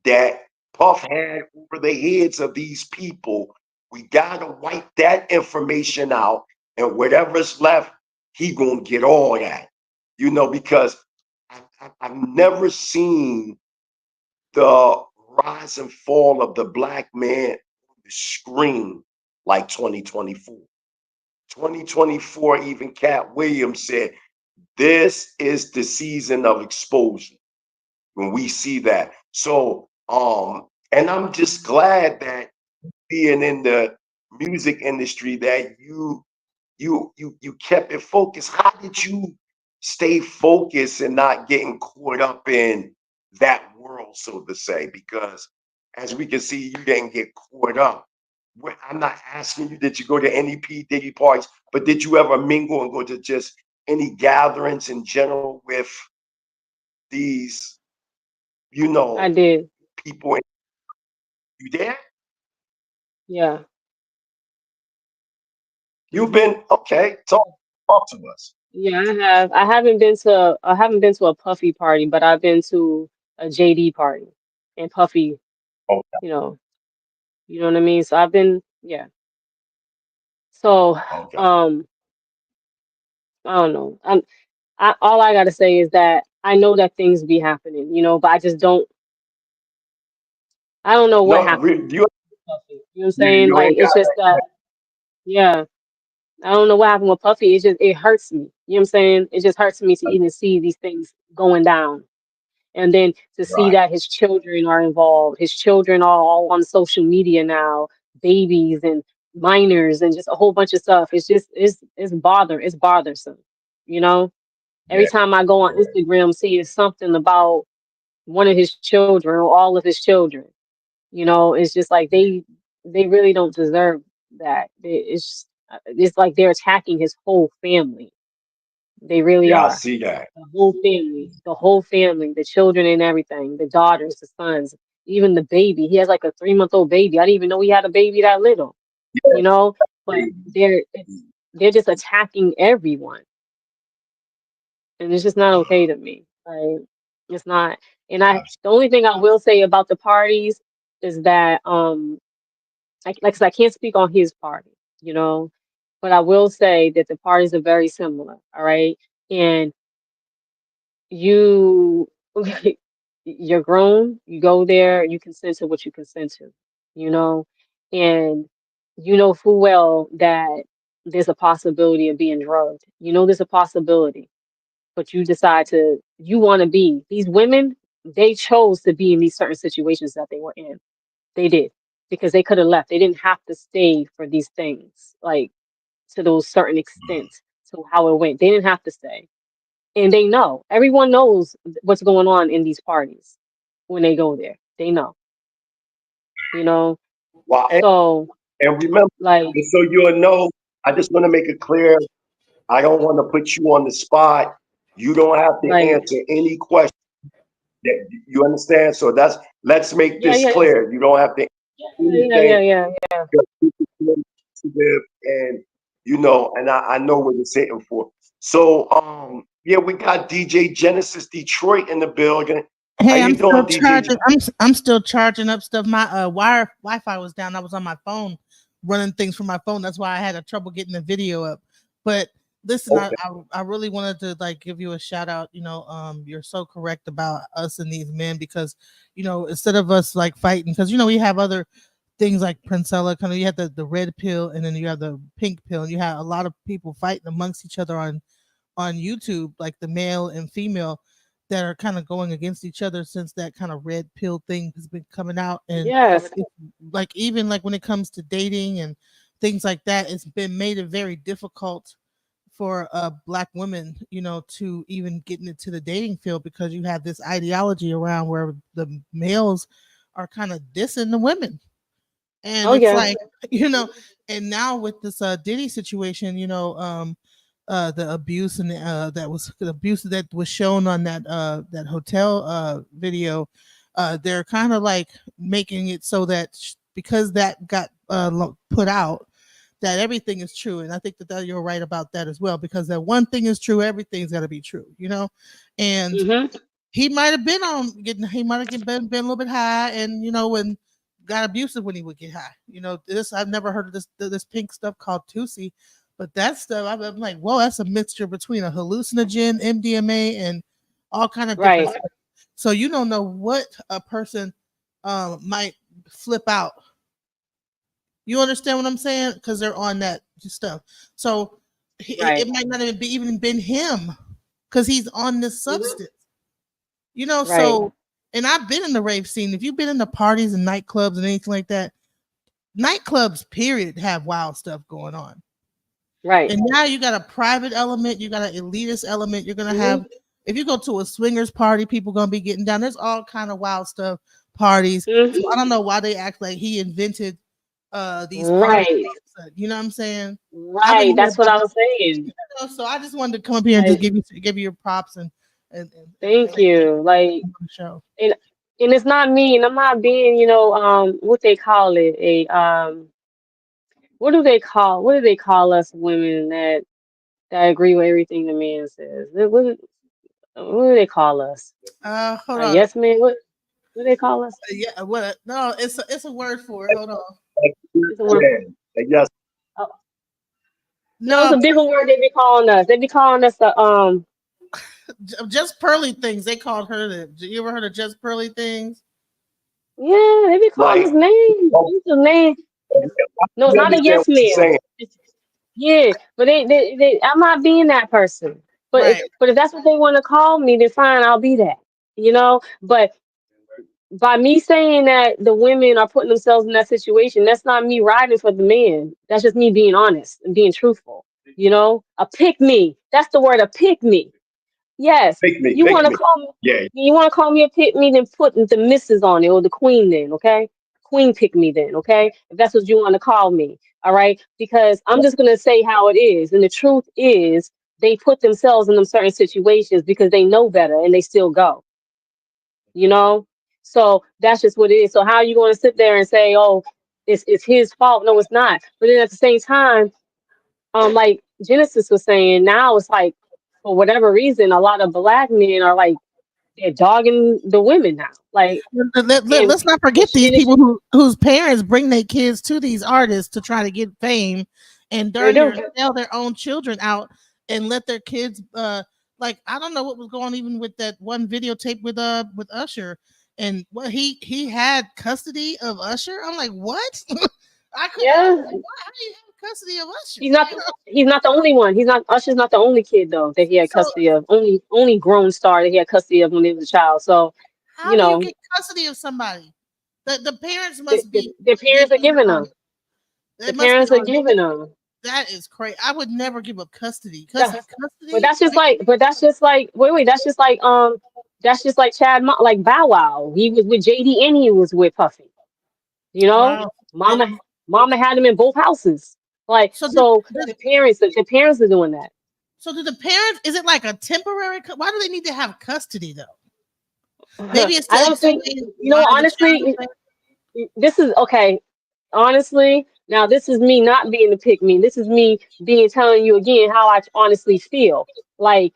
that Puff had over the heads of these people. We gotta wipe that information out, and whatever's left, he gonna get all that. Because I've never seen the rise and fall of the black man on the screen like 2024. 2024, even Cat Williams said, this is the season of exposure when we see that. So, and I'm just glad that being in the music industry that you kept it focused. How did you stay focused and not getting caught up in that world, so to say? Because as we can see, you didn't get caught up. I'm not asking you did you go to any P Diddy parties, but did you ever mingle and go to just any gatherings in general with these, you I know, did. people? You there? Yeah. You've been okay. Talk to us. Yeah, I have. I haven't been to a Puffy party, but I've been to a JD party and Puffy, Okay. you know, you know what I mean? So I've been, yeah. So, Okay. um, I don't know. All I gotta say is that I know that things be happening, but I don't know what No, happened you with Puffy. You know what I'm you saying? you Like ain't it's got just that, yeah. I don't know what happened with Puffy. It hurts me. You know what I'm saying? It just hurts me to even see these things going down. And then to see right. that his children are involved, his children are all on social media now, babies and minors and just a whole bunch of stuff. It's bothersome. You know, every Yeah, time I go on yeah. Instagram, see it's something about one of his children or all of his children. It's just like they really don't deserve that. It's like they're attacking his whole family. They really Yeah, I are. see that. The whole family, the children and everything, the daughters, the sons, even the baby. He has like a 3-month-old baby. I didn't even know he had a baby that little, you know? But they're just attacking everyone. And it's just not okay to me. Like it's not. And the only thing I will say about the parties is that like I said, I can't speak on his party, you know, but I will say that the parties are very similar, all right? And you you're grown, you go there, you consent to what you consent to, you know, and you know full well that there's a possibility of being drugged. You know there's a possibility, but you want to be these women, they chose to be in these certain situations that they were in. They did because they could have left. They didn't have to stay for these things, like to those certain extent to how it went. They didn't have to stay. And they know. Everyone knows what's going on in these parties when they go there. They know, you know. Well, So and remember, like and so you'll know, I just want to make it clear. I don't want to put you on the spot. You don't have to like answer any question. That you understand? So let's make yeah, this yeah, clear. You don't have to yeah, answer yeah, yeah, anything. yeah, yeah. And and I know what it's hitting for. So yeah, we got DJ Genesis Detroit in the building. How Hey, you I'm still doing, DJ? charging. I'm still charging up stuff. My Wi-Fi was down. I was on my phone running things from my phone. That's why I had a trouble getting the video up. But listen, Okay. I really wanted to like give you a shout out. You're so correct about us and these men because instead of us like fighting, because we have other things like Princella. Kind of you have the red pill and then you have the pink pill. And you have a lot of people fighting amongst each other on YouTube, like the male and female that are kind of going against each other since that kind of red pill thing has been coming out. And Yes. like even like when it comes to dating and things like that, it's been made it very difficult for black women, to even get into the dating field because you have this ideology around where the males are kind of dissing the women. Oh And it's yeah. like, and now with this Diddy situation, the abuse and that was the abuse that was shown on that hotel video, they're kind of like making it so that because that got put out, that everything is true. And I think that you're right about that as well, because that one thing is true, everything's got to be true, and Mm-hmm. he might have been he might have been a little bit high, and and got abusive when he would get high. This I've never heard of this pink stuff called Tusi, but that stuff I'm like, whoa, that's a mixture between a hallucinogen, MDMA, and all kind of different Right. stuff. So you don't know what a person might flip out. You understand what I'm saying? Because they're on that stuff. So it Right. might not even been him, because he's on this Mm-hmm. substance. Right. So, and I've been in the rave scene. If you've been in the parties and nightclubs and anything like that, nightclubs, period, have wild stuff going on. Right. And now you got a private element, you got an elitist element. You're gonna Mm-hmm. have, if you go to a swingers party, people gonna be getting down. There's all kind of wild stuff, parties. So I Mm-hmm. don't know why they act like he invented these parties. Right. You know what I'm saying? I Right. wouldn't know That's what about I that. was saying. So I just wanted to come up here and just Like, give you your props and thank let you you. Like, on the show. and and it's not me, and I'm not being, what they call it, what do they call us women that agree with everything the man says? What do they call us? Hold A on. yes man? What do they call us? Yeah, what? No, it's a word for it. Hold on. Like, It's a word. yes, Oh, no, it's No, a different word they be calling us. They be calling us the just pearly things. They called her the. You ever heard of just pearly things? yeah, they be calling us like, names. oh, It's a name. No, it's you not a understand yes what you're man. saying. Yeah, but I'm not being that person. Right. But if that's what they want to call me, then fine, I'll be that. But by me saying that the women are putting themselves in that situation, that's not me riding for the man. That's just me being honest and being truthful. A pick me. That's the word, a pick me. Yes, you Pick want to me. call me. Yeah, You want to call me a pick me, then put the missus on it or the queen. Then okay, queen pick me. Then okay, if that's what you want to call me, all right. Because I'm just gonna say how it is, and the truth is, they put themselves in them certain situations because they know better, and they still go. You know, so that's just what it is. So how are you going to sit there and say, oh, it's his fault? No, it's not. But then at the same time, like Genesis was saying, now it's like for whatever reason, a lot of black men are like they're dogging the women now. Like, and Let's not and forget these shit, people whose parents bring their kids to these artists to try to get fame, and they darn do. near sell their own children out and let their kids. Like I don't know what was going on even with that one videotape with Usher, and what he had custody of Usher. I'm like, what? I was Yeah, like, what? How do you have custody of Usher? he's not. He's not the only one. He's not. Usher's not the only kid though that he had So custody of. Only grown star that he had custody of when he was a child. So, how you do you know, get custody of somebody? The parents must the parents are be giving on. them. They The must be parents are on. giving them. That is crazy. I would never give up custody. That- But Custody. that's just like, wait, that's just like like Bow Wow. He was with JD and he was with Puffy. You know, Wow. And Mama had him in both houses. Like, so so the parents are doing that. do the parents? Is it like a temporary? Why do they need to have custody though? Maybe I don't it's so think, they lie the child honestly, away. this is okay. Honestly, now this is me not being the pick me. This is me being telling you again how I honestly feel. Like,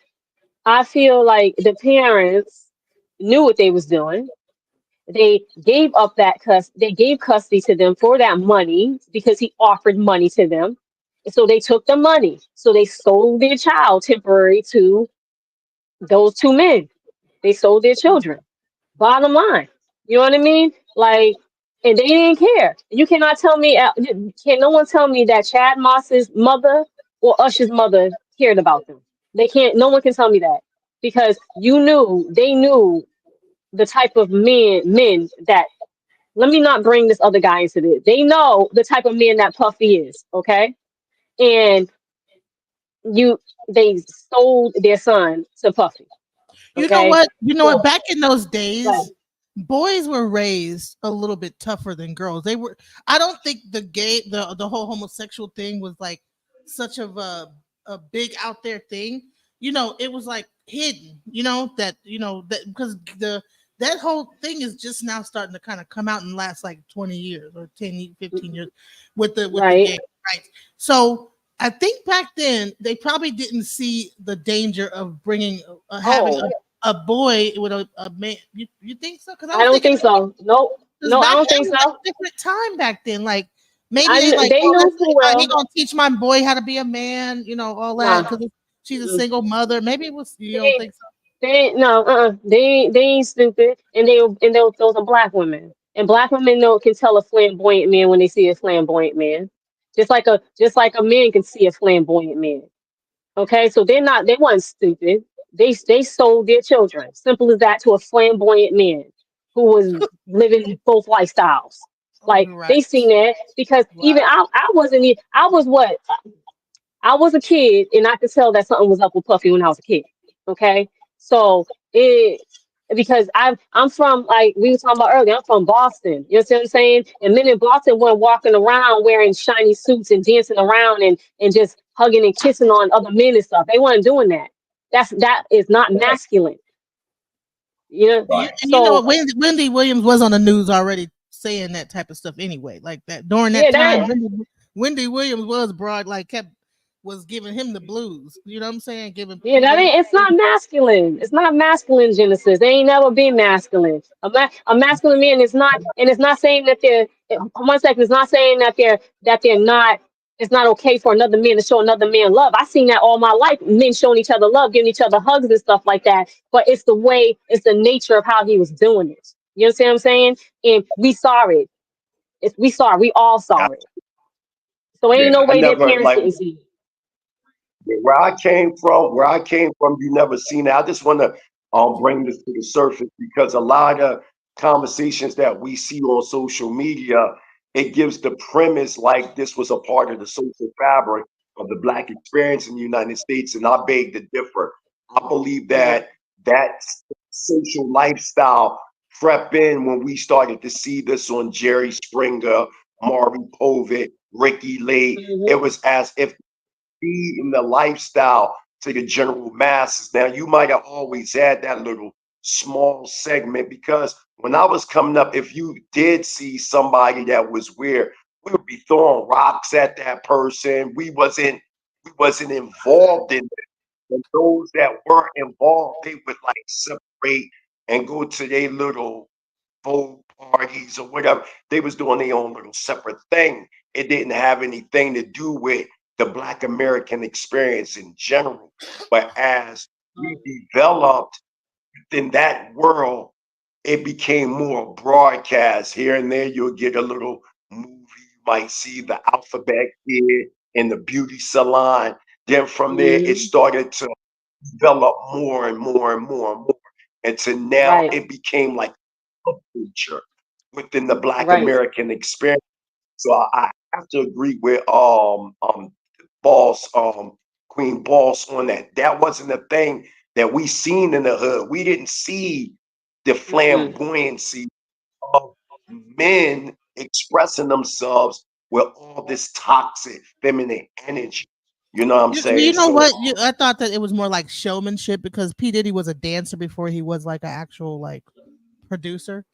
I feel like the parents knew what they was doing. They gave up they gave custody to them for that money because he offered money to them. And so they took the money. So they sold their child temporary to those two men. They sold their children. Bottom line. You know what I mean? Like, and they didn't care. You cannot tell me, can no one tell me that Chad Moss's mother or Usher's mother cared about them? They can't, no one can tell me that because they knew the type of men that, let me not bring this other guy into this. They know the type of man that Puffy is, okay? And they sold their son to Puffy, You know okay? what? You know what? So, Back in those right, days, boys were raised a little bit tougher than girls. They were. I don't think the whole homosexual thing was like such of a big out there thing. You know, it was like hidden. That because that whole thing is just now starting to kind of come out in the last like 20 years or 10, 15 years with the Right. gay rights. So I think back then they probably didn't see the danger of bringing having Oh, a boy with a man. You think so? Because I I was don't thinking think so. Nope. because No, I back don't then think it was like so. a different time back then. Like maybe they like, They oh, knew too he well. gonna teach my boy how to be a man. All that Nah. because she's a Mm-mm. single mother. Maybe it was. You don't They, think so? they ain't no. They ain't stupid. And those are black women. And black women know can tell a flamboyant man when they see a flamboyant man. Just like a man can see a flamboyant man. Okay, so they weren't stupid. They sold their children. Simple as that to a flamboyant man who was living both lifestyles. Like You're right. they seen that because even Right. I wasn't I was what I was a kid and I could tell that something was up with Puffy when I was a kid. Okay. So it because I'm from like we were talking about earlier, I'm from Boston. You know what I'm saying? And men in Boston weren't walking around wearing shiny suits and dancing around and just hugging and kissing on other men and stuff. They weren't doing that. That is not Right, masculine. You know? right. And you know So what? Wendy Williams was on the news already saying that type of stuff anyway. Like that during that yeah, time, that Wendy Williams was broad, like kept was giving him the blues. You know what I'm saying? Giving Yeah, that Williams. ain't. It's not masculine. It's not masculine, Genesis. They ain't never been masculine. A masculine man is not, and it's not saying that they're. 1 second, it's not saying that they're not. It's not okay for another man to show another man love. I seen that all my life. Men showing each other love, giving each other hugs and stuff like that. But it's the way, it's the nature of how he was doing it. You understand what I'm saying? And we saw it. We saw it. We all I, saw it. So ain't yeah, no I way their never parents like didn't see it. where I came from, you never seen it. I just want to bring this to the surface because a lot of conversations that we see on social media, it gives the premise like this was a part of the social fabric of the black experience in the United States, and I beg to differ. I believe Mm-hmm. that social lifestyle crept in when we started to see this on Jerry Springer, Maury Povich, Ricky Lake. It was as if feeding the lifestyle to the general masses. Now, you might have always had that little small segment because when I was coming up, if you did see somebody that was weird, we would be throwing rocks at that person. We wasn't involved in it. And those that were involved, they would like separate and go to their little bowl parties or whatever. They was doing their own little separate thing. It didn't have anything to do with the Black American experience in general. But as we developed in that world, it became more broadcast. Here and there, you'll get a little movie. You might see the alphabet kid in the beauty salon. Then from there, it Mm-hmm. started to develop more and more and more and more. And to now, Right. it became like culture within the Black Right. American experience. So I have to agree with Boss Queen Boss on that. That wasn't a thing that we seen in the hood. We didn't see the Mm-mm. flamboyancy of men expressing themselves with all this toxic feminine energy. You know what I'm You saying? know So what? I thought that it was more like showmanship because P Diddy was a dancer before he was like an actual like producer.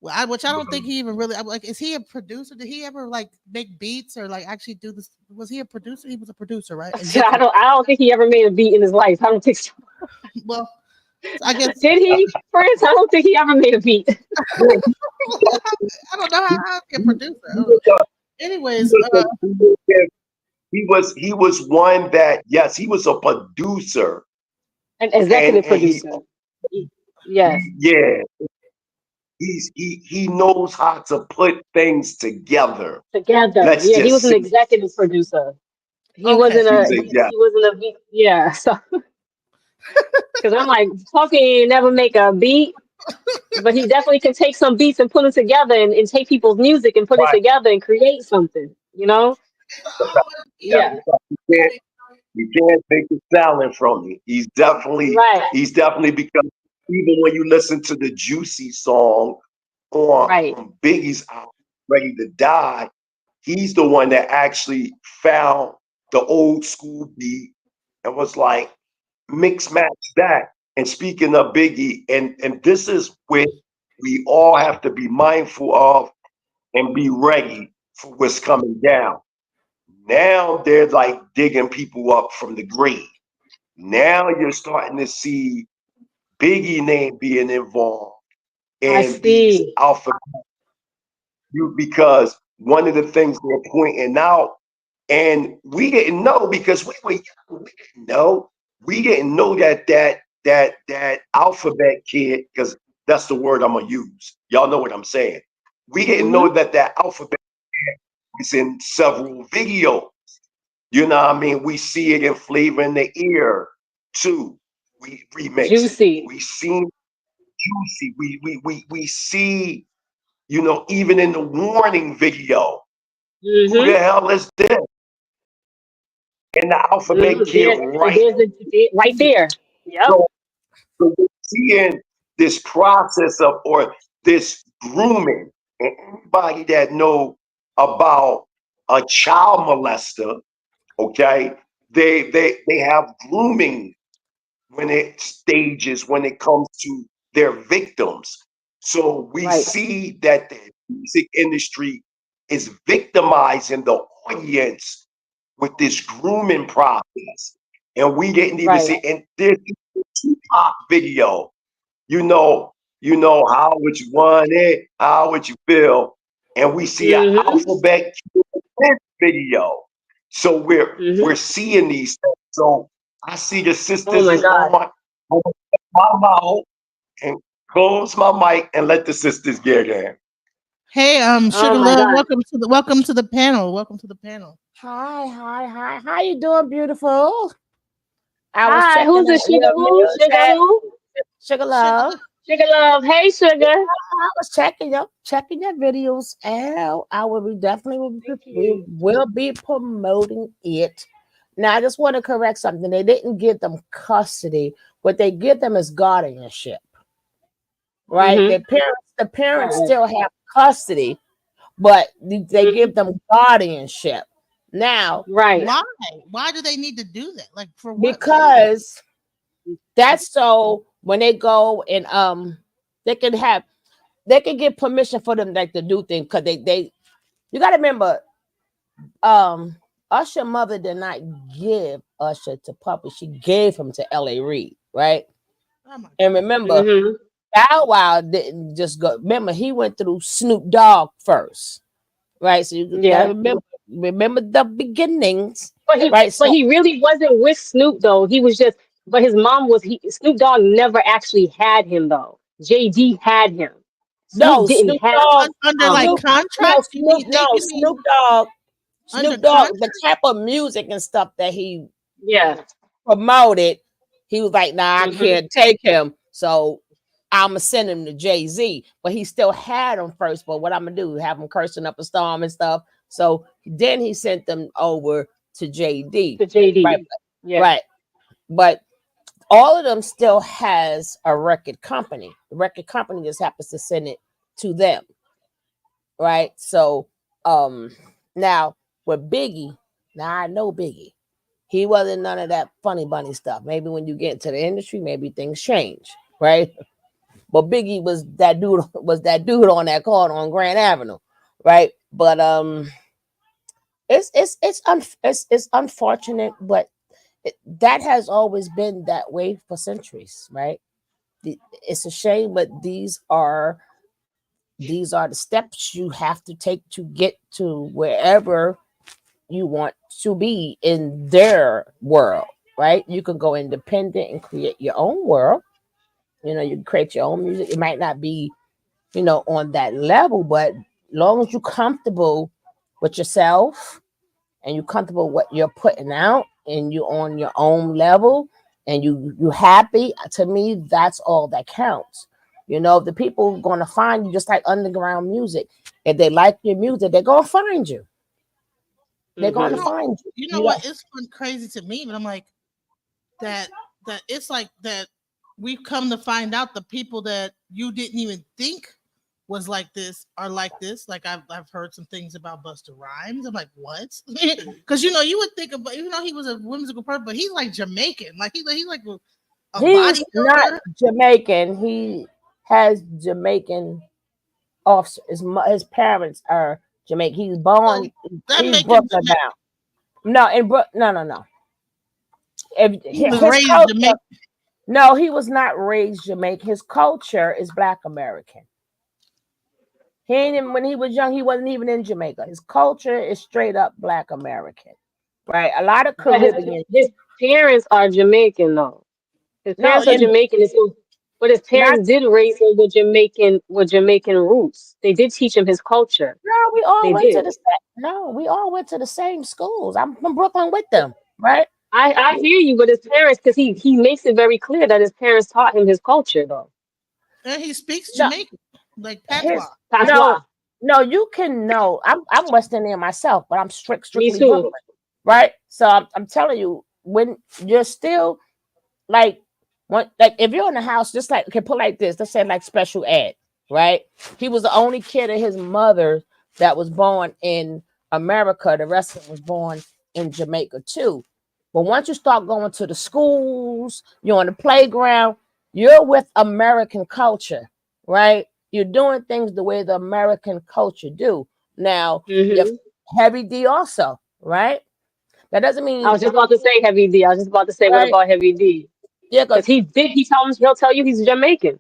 Which I don't think he even really like. Is he a producer? Did he ever like make beats or like actually do this? Was he a producer? He was a producer, right? Executive. I don't think he ever made a beat in his life. I don't think so. Well, I guess Did he? Prince? I don't think he ever made a beat. yeah, I don't know how to be a he, producer. he was a, he Anyways, was a, he was one that, yes, he was a producer, An and executive and producer. Yes. yeah, he knows how to put things together. Together. Let's Yeah, he just was say an executive producer. He okay. wasn't he's a a, he, yeah. he wasn't a beat. Yeah. So because I'm like, Puffy ain't never make a beat, but he definitely can take some beats and put them together and take people's music and put it Right. together and create something. You know? That's Yeah. the fact. You can't take the talent from me. He's definitely Right. he's definitely become even when you listen to the Juicy song Right. on Biggie's album, Ready to Die, he's the one that actually found the old school beat and was like, mix match that. And speaking of Biggie, and this is where we all have to be mindful of and be ready for what's coming down. Now they're like digging people up from the grave. Now you're starting to see Biggie name being involved I in these see. alpha because one of the things they're pointing out, and we didn't know because we were young, we didn't know. We didn't know that alphabet kid, because that's the word I'm gonna use. Y'all know what I'm saying. We didn't know Mm-hmm. that alphabet is in several videos. You know what I mean? We see it in Flavor in the Ear too. We remix it. Juicy. We seen Juicy. We see, even in the Warning video, who Mm-hmm. the hell is this? And the alphabet Mm-hmm. kid There, and right there's right here. there. Yep. So, so we're seeing this process of, or this grooming. And anybody that know about a child molester, okay, they have grooming when it comes to their victims. So we Right. see that the music industry is victimizing the audience with this grooming process. And we didn't even Right. see, and there's a Tupac video, you know, how would you want it, how would you feel? And we see an Mm-hmm. alphabet video. So we're Mm-hmm. seeing these things. So I see the Oh sisters my is God. on my mouth and close my mic and let the sisters get in. Hey, Oh Sugar my Love, God. welcome to the panel. Welcome to the panel. Hi, hi, hi. How you doing, beautiful? I was Hi, checking who's out this? Sugar your who? Sugar music. who? Sugar Sugar Love. Love. Sugar love. Hey, sugar. I was checking your videos out. I will be definitely Thank we you. will be promoting it. Now I just want to correct something. They didn't give them custody. What they give them is guardianship, right? Mm-hmm. The parents Right. still have custody, but they Mm-hmm. give them guardianship. Now, Right. Why? Why do they need to do that? Like for what reason? because that's so when they go and they can have they can get permission for them like to do things because they you got to remember Usher mother did not give Usher to Puppy, she gave him to L.A. Reid, right? Oh my And god. remember, Mm-hmm. Bow Wow didn't just go. Remember, he went through Snoop Dogg first, right? So you got to Yeah. remember the beginnings, But he right? but So he really wasn't with Snoop though. He was just but his mom was Snoop Dogg never actually had him though. JD had him. Snoop no, didn't Snoop have Dogg, Under like Snoop, um no, contract? Snoop, no, You mean under Snoop Dogg, the contract? type of music and stuff that he yeah. promoted, he was like, nah, I Mm-hmm. can't take him. So I'ma send him to Jay-Z. But he still had him first. But what I'm gonna do, have him cursing up a storm and stuff. So then he sent them over to JD. To JD. Right, Yeah. right. But all of them still has a record company. The record company just happens to send it to them. Right. So now with Biggie, now I know Biggie. He wasn't none of that funny bunny stuff. Maybe when you get into the industry, maybe things change, right? But Biggie was that dude on that corner on Grand Avenue, right? But it's unfortunate, but that has always been that way for centuries, right? It's a shame, but these are the steps you have to take to get to wherever you want to be in their world, right? You can go independent and create your own world. You can create your own music. It might not be, on that level, but long as you're comfortable with yourself and you're comfortable with what you're putting out and you're on your own level and you happy, to me, that's all that counts. The people going to find you just like underground music. If they like your music, they're going to find you. They're You going to Mm-hmm. know, find you. you know what? It's crazy to me, but I'm like that. That it's like that. we've come to find out the people that you didn't even think was like this are like this. Like I've heard some things about Busta Rhymes. I'm like, what? Because you would think about, even though he was a whimsical person, but he's like Jamaican. Like he's like a He's not bodybuilder. Jamaican. He has Jamaican offspring. His parents are Jamaican. He's So born. that He's make him Brooklyn Jamaican. bound. No, no. He was His raised culture. Jamaican. No, he was not raised Jamaican. His culture is Black American. He ain't even, when he was young, he wasn't even in Jamaica. His culture is straight up Black American, right? A lot of But Caribbean. his parents are Jamaican though. His No, parents are and Jamaican, and so, but his not. parents did raise him with Jamaican roots. They did teach him his culture. No, we all They went to did. the same. No, we all went to the same schools. I'm from Brooklyn with them, right? I hear you, but his parents, because he makes it very clear that his parents taught him his culture though. And he speaks No, Jamaican, like his patois. That's no, why. no. You can know. I'm West Indian myself, but I'm Me strictly too. Brooklyn, right? So I'm telling you, when you're still like, like if you're in the house, just like, okay, put like this. Let's say like special ed, right? He was the only kid of his mother that was born in America. The rest of them was born in Jamaica too. But once you start going to the schools, you're on the playground, you're with American culture, right? You're doing things the way the American culture do. Now, you're Hmm. heavy D also, right? That doesn't I mean, was just about to say Heavy D. I was just about to say, what right? about Heavy D? Yeah, Because because he'll tell you he's Jamaican.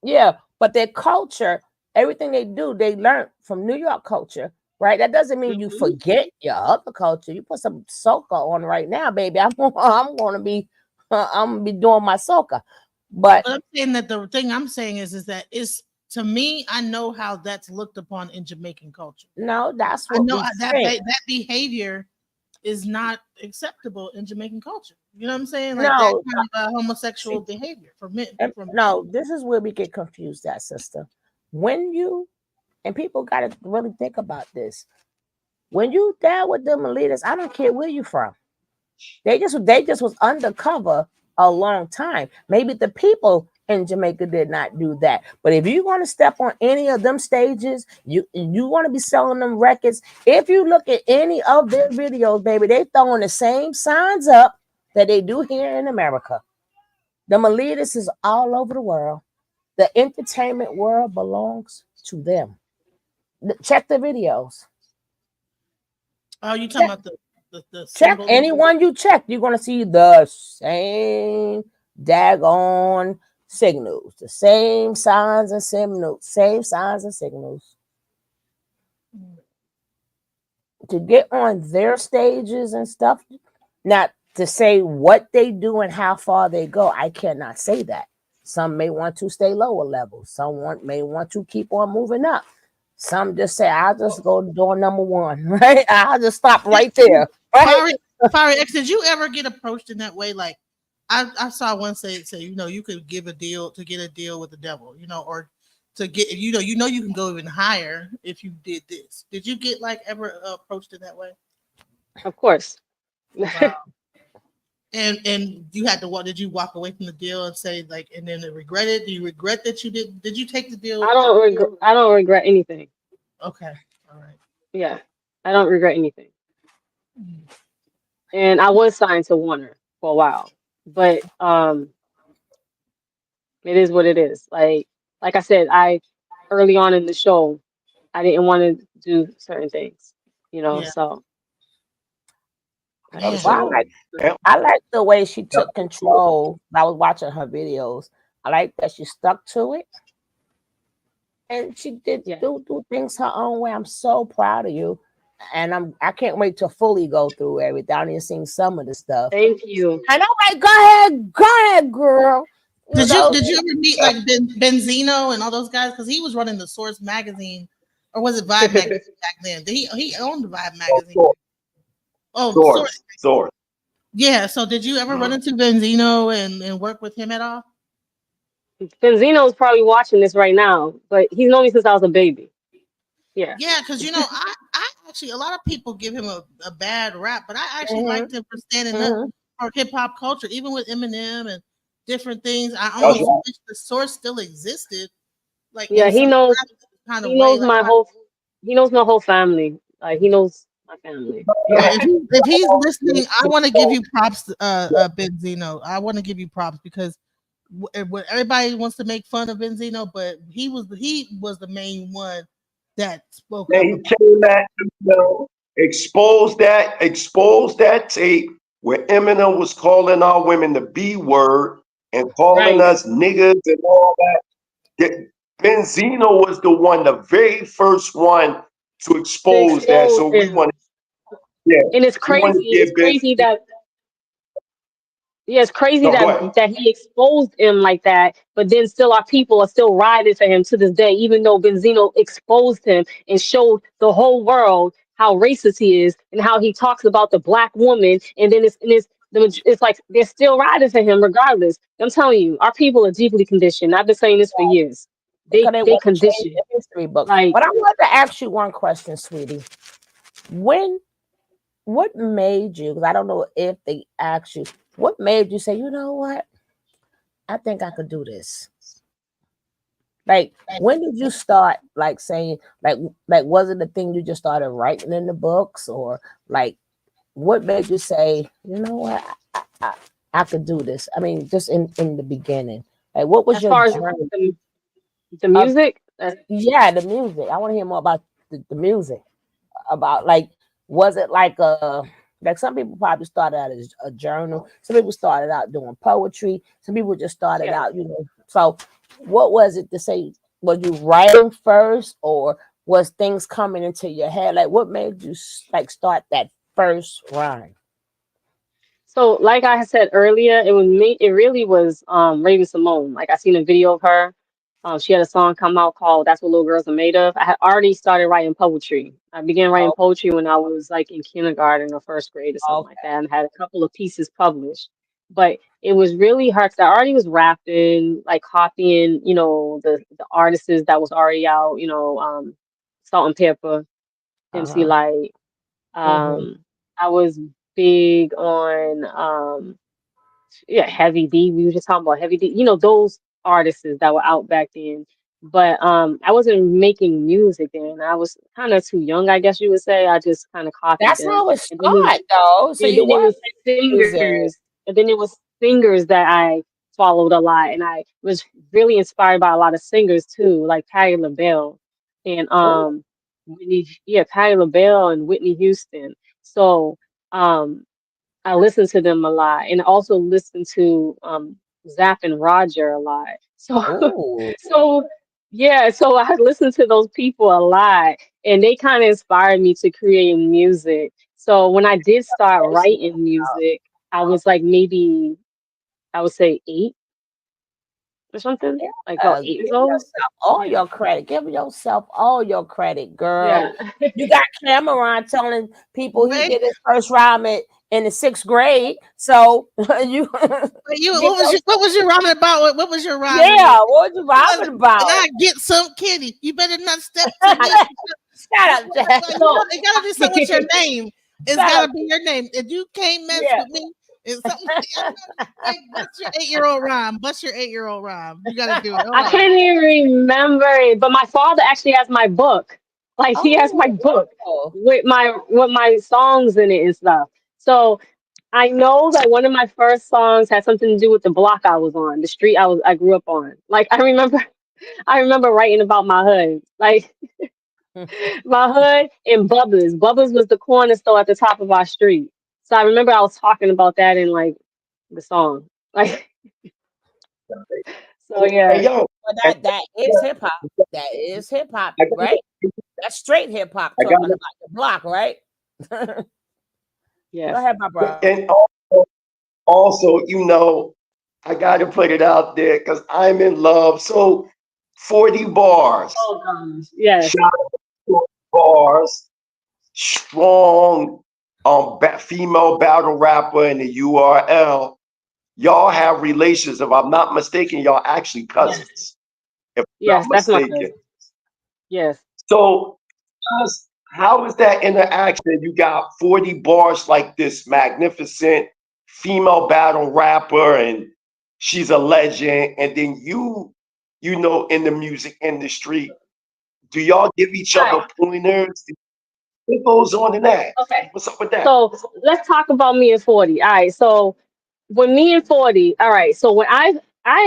yeah, but their culture, everything they do, they learn from New York culture, right? That doesn't mean you Hmm. forget your other culture. You put some soca on right now, baby. I'm gonna be I'm gonna be doing my soca. But But I'm saying that the thing I'm saying is that it's, to me, I know how that's looked upon in Jamaican culture. no, that's I what know we that think. that behavior is not acceptable in Jamaican culture. You know what I'm saying? Like that No, kind of homosexual see, behavior from men. From men. no, this is where we get confused at, sister. When you and people gotta really think about this. When you down with them leaders, I don't care where you from. They just was undercover a long time. Maybe the people in Jamaica did not do that. But if you want to step on any of them stages, you want to be selling them records. If you look at any of their videos, baby, they throwing the same signs up that they do here in America. The elitists is all over the world. The entertainment world belongs to them. Check the videos. Oh, you talking Check about the Check symbol? anyone you check, you're gonna see the same daggone signals, the same signs and signals, same signs and signals. To get on their stages and stuff, not to say what they do and how far they go, I cannot say that. Some may want to stay lower level, may want to keep on moving up. Some just say, I'll just go to door number one, right? I'll just stop right there, right? Fari, Fari X, did you ever get approached in that way? Like, I saw one say, you could give a deal to get a deal with the devil, or to get, you can go even higher if you did this. Did you get like ever approached in that way? Of course. Wow. And you had to what? Did you walk away from the deal and say like, and then regret it? Do you regret that you did? Did you take the deal? I don't regret anything. Okay, all right. Yeah. I don't regret anything. Mm. And I was signed to Warner for a while. But it is what it is. Like I said, I early on in the show, I didn't want to do certain things, Yeah, so I Well, just said no. Absolutely. And I like the way she yeah, took control. I was watching her videos. I like that she stuck to it and she did Yeah. do things her own way. I'm so proud of you. And I can't wait to fully go through everything. I need seen some of the stuff. Thank you. And I'm like, go ahead, girl. You know, did you ever meet like Benzino and all those guys? Because he was running the Source magazine, or was it Vibe magazine back then? Did he owned the Vibe magazine? Oh, Source. source. Yeah. So did you ever run into Benzino and work with him at all? Benzino's probably watching this right now, but he's known me since I was a baby. Yeah. Yeah, because I actually, a lot of people give him a bad rap, but I actually mhm, liked him for standing up mhm. for hip hop culture, even with Eminem and different things. I That's almost right. wish the source still existed, like Yeah, in some kind of he way. knows Like, my whole he knows my whole family. Like he knows my family. yeah, if he's listening, I want to give So, you props, Benzino. I want to give you props because everybody wants to make fun of Benzino, but he was the main one that spoke then up. he came at exposed that tape where Eminem was calling our women the B word and calling Right. us niggas and all that. Benzino was the one, the very first one to To expose that. expose So him. yeah, And it's we want to crazy. give It's Ben. crazy that yeah, it's crazy No, go that ahead. he exposed him like that, but then still our people are still riding for him to this day, even though Benzino exposed him and showed the whole world how racist he is and how he talks about the black woman, and then it's like they're still riding for him regardless. I'm telling you, our people are deeply conditioned. I've been saying this for years. because they They want to change conditioned. the history books. Like But I wanted to ask you one question, sweetie. When what made you? Because I don't know if they asked you. What made you say, you know what? I think I could do this. Like, when did you start like saying like was it the thing you just started writing in the books, or like what made you say, you know what, I could do this? I mean, just in the beginning, like what was as your far as journey the of music, yeah, the music? I want to hear more about the music. About like, was it like some people probably started out as a journal, some people started out doing poetry, some people just started yeah. out, so what was it to say? Was you writing first, or was things coming into your head? Like, what made you like start that first rhyme? So, like I had said earlier, it was me. It really was Raven Simone. Like I seen a video of her. She had a song come out called "That's What Little Girls Are Made Of." I had already started writing poetry. I began writing Oh, poetry when I was like in kindergarten or first grade or something like okay. that, and had a couple of pieces published. But it was really hard because I already was rapping, like copying, the artists that was already out. Salt and Pepper, MC Uh-huh. Light. Mm-hmm. I was big on yeah, Heavy D. We were just talking about Heavy D. Those artists that were out back then. But I wasn't making music then. I was kind of too young, I guess you would say. I just kind of copied That's them. how it And then started, though. So you it was was music. singers. And then it was singers that I followed a lot. And I was really inspired by a lot of singers too, like Patti LaBelle and Oh, Patti LaBelle and Whitney Houston. So um I listen to them a lot, and also listen to Zapp and Roger a lot. So, oh, so yeah, so I listen to those people a lot, and they kind of inspired me to create music. So when I did start writing music, I was like maybe I would say 8 or something, like about 8 years give old. yourself all Yeah, your credit. Give yourself all your credit, girl. yeah. You got Cameron telling people he Wait, did his first rhyme in the 6th grade. So you give your what was your rhyming about? What was your rhyme when yeah. What you was rhyming and about? I get some kitty? You better not step to me. Shut up, Jack. So It gotta be something with your name. It's Shut up. gotta be your name. If you can't mess Yeah. with me, it's something. Like, what's your 8-year-old rhyme? What's your 8-year-old rhyme? You gotta do it. Hold I on. can't even remember it, but my father actually has my book. Like he has my book Oh, with my songs in it and stuff. So I know that one of my first songs had something to do with the block I was on, the street I grew up on. Like I remember writing about my hood. Like my hood and Bubba's. Bubba's was the corner store at the top of our street. So I remember I was talking about that in like the song. Like so Hey, yeah. yo, but and that is hip hop. That is hip hop, I right? That's straight hip hop got, talking about the block, right? Go Yes. ahead, my brother. and also, I got to put it out there because I'm in love. So 40 bars, Oh gosh. Yes. shout out to 40 bars, strong female battle rapper in the URL. Y'all have relations. If I'm not mistaken, y'all actually Yes. cousins. If I'm Yes, not that's my mistaken. cousin. Yes. So how is that interaction? You got 40 bars like this magnificent female battle rapper and she's a legend, and then you know, in the music industry, do y'all give each other Right. pointers? What goes on in that? Okay. What's up with that? So let's talk about me and 40. All right. So when me and 40, all right. So when I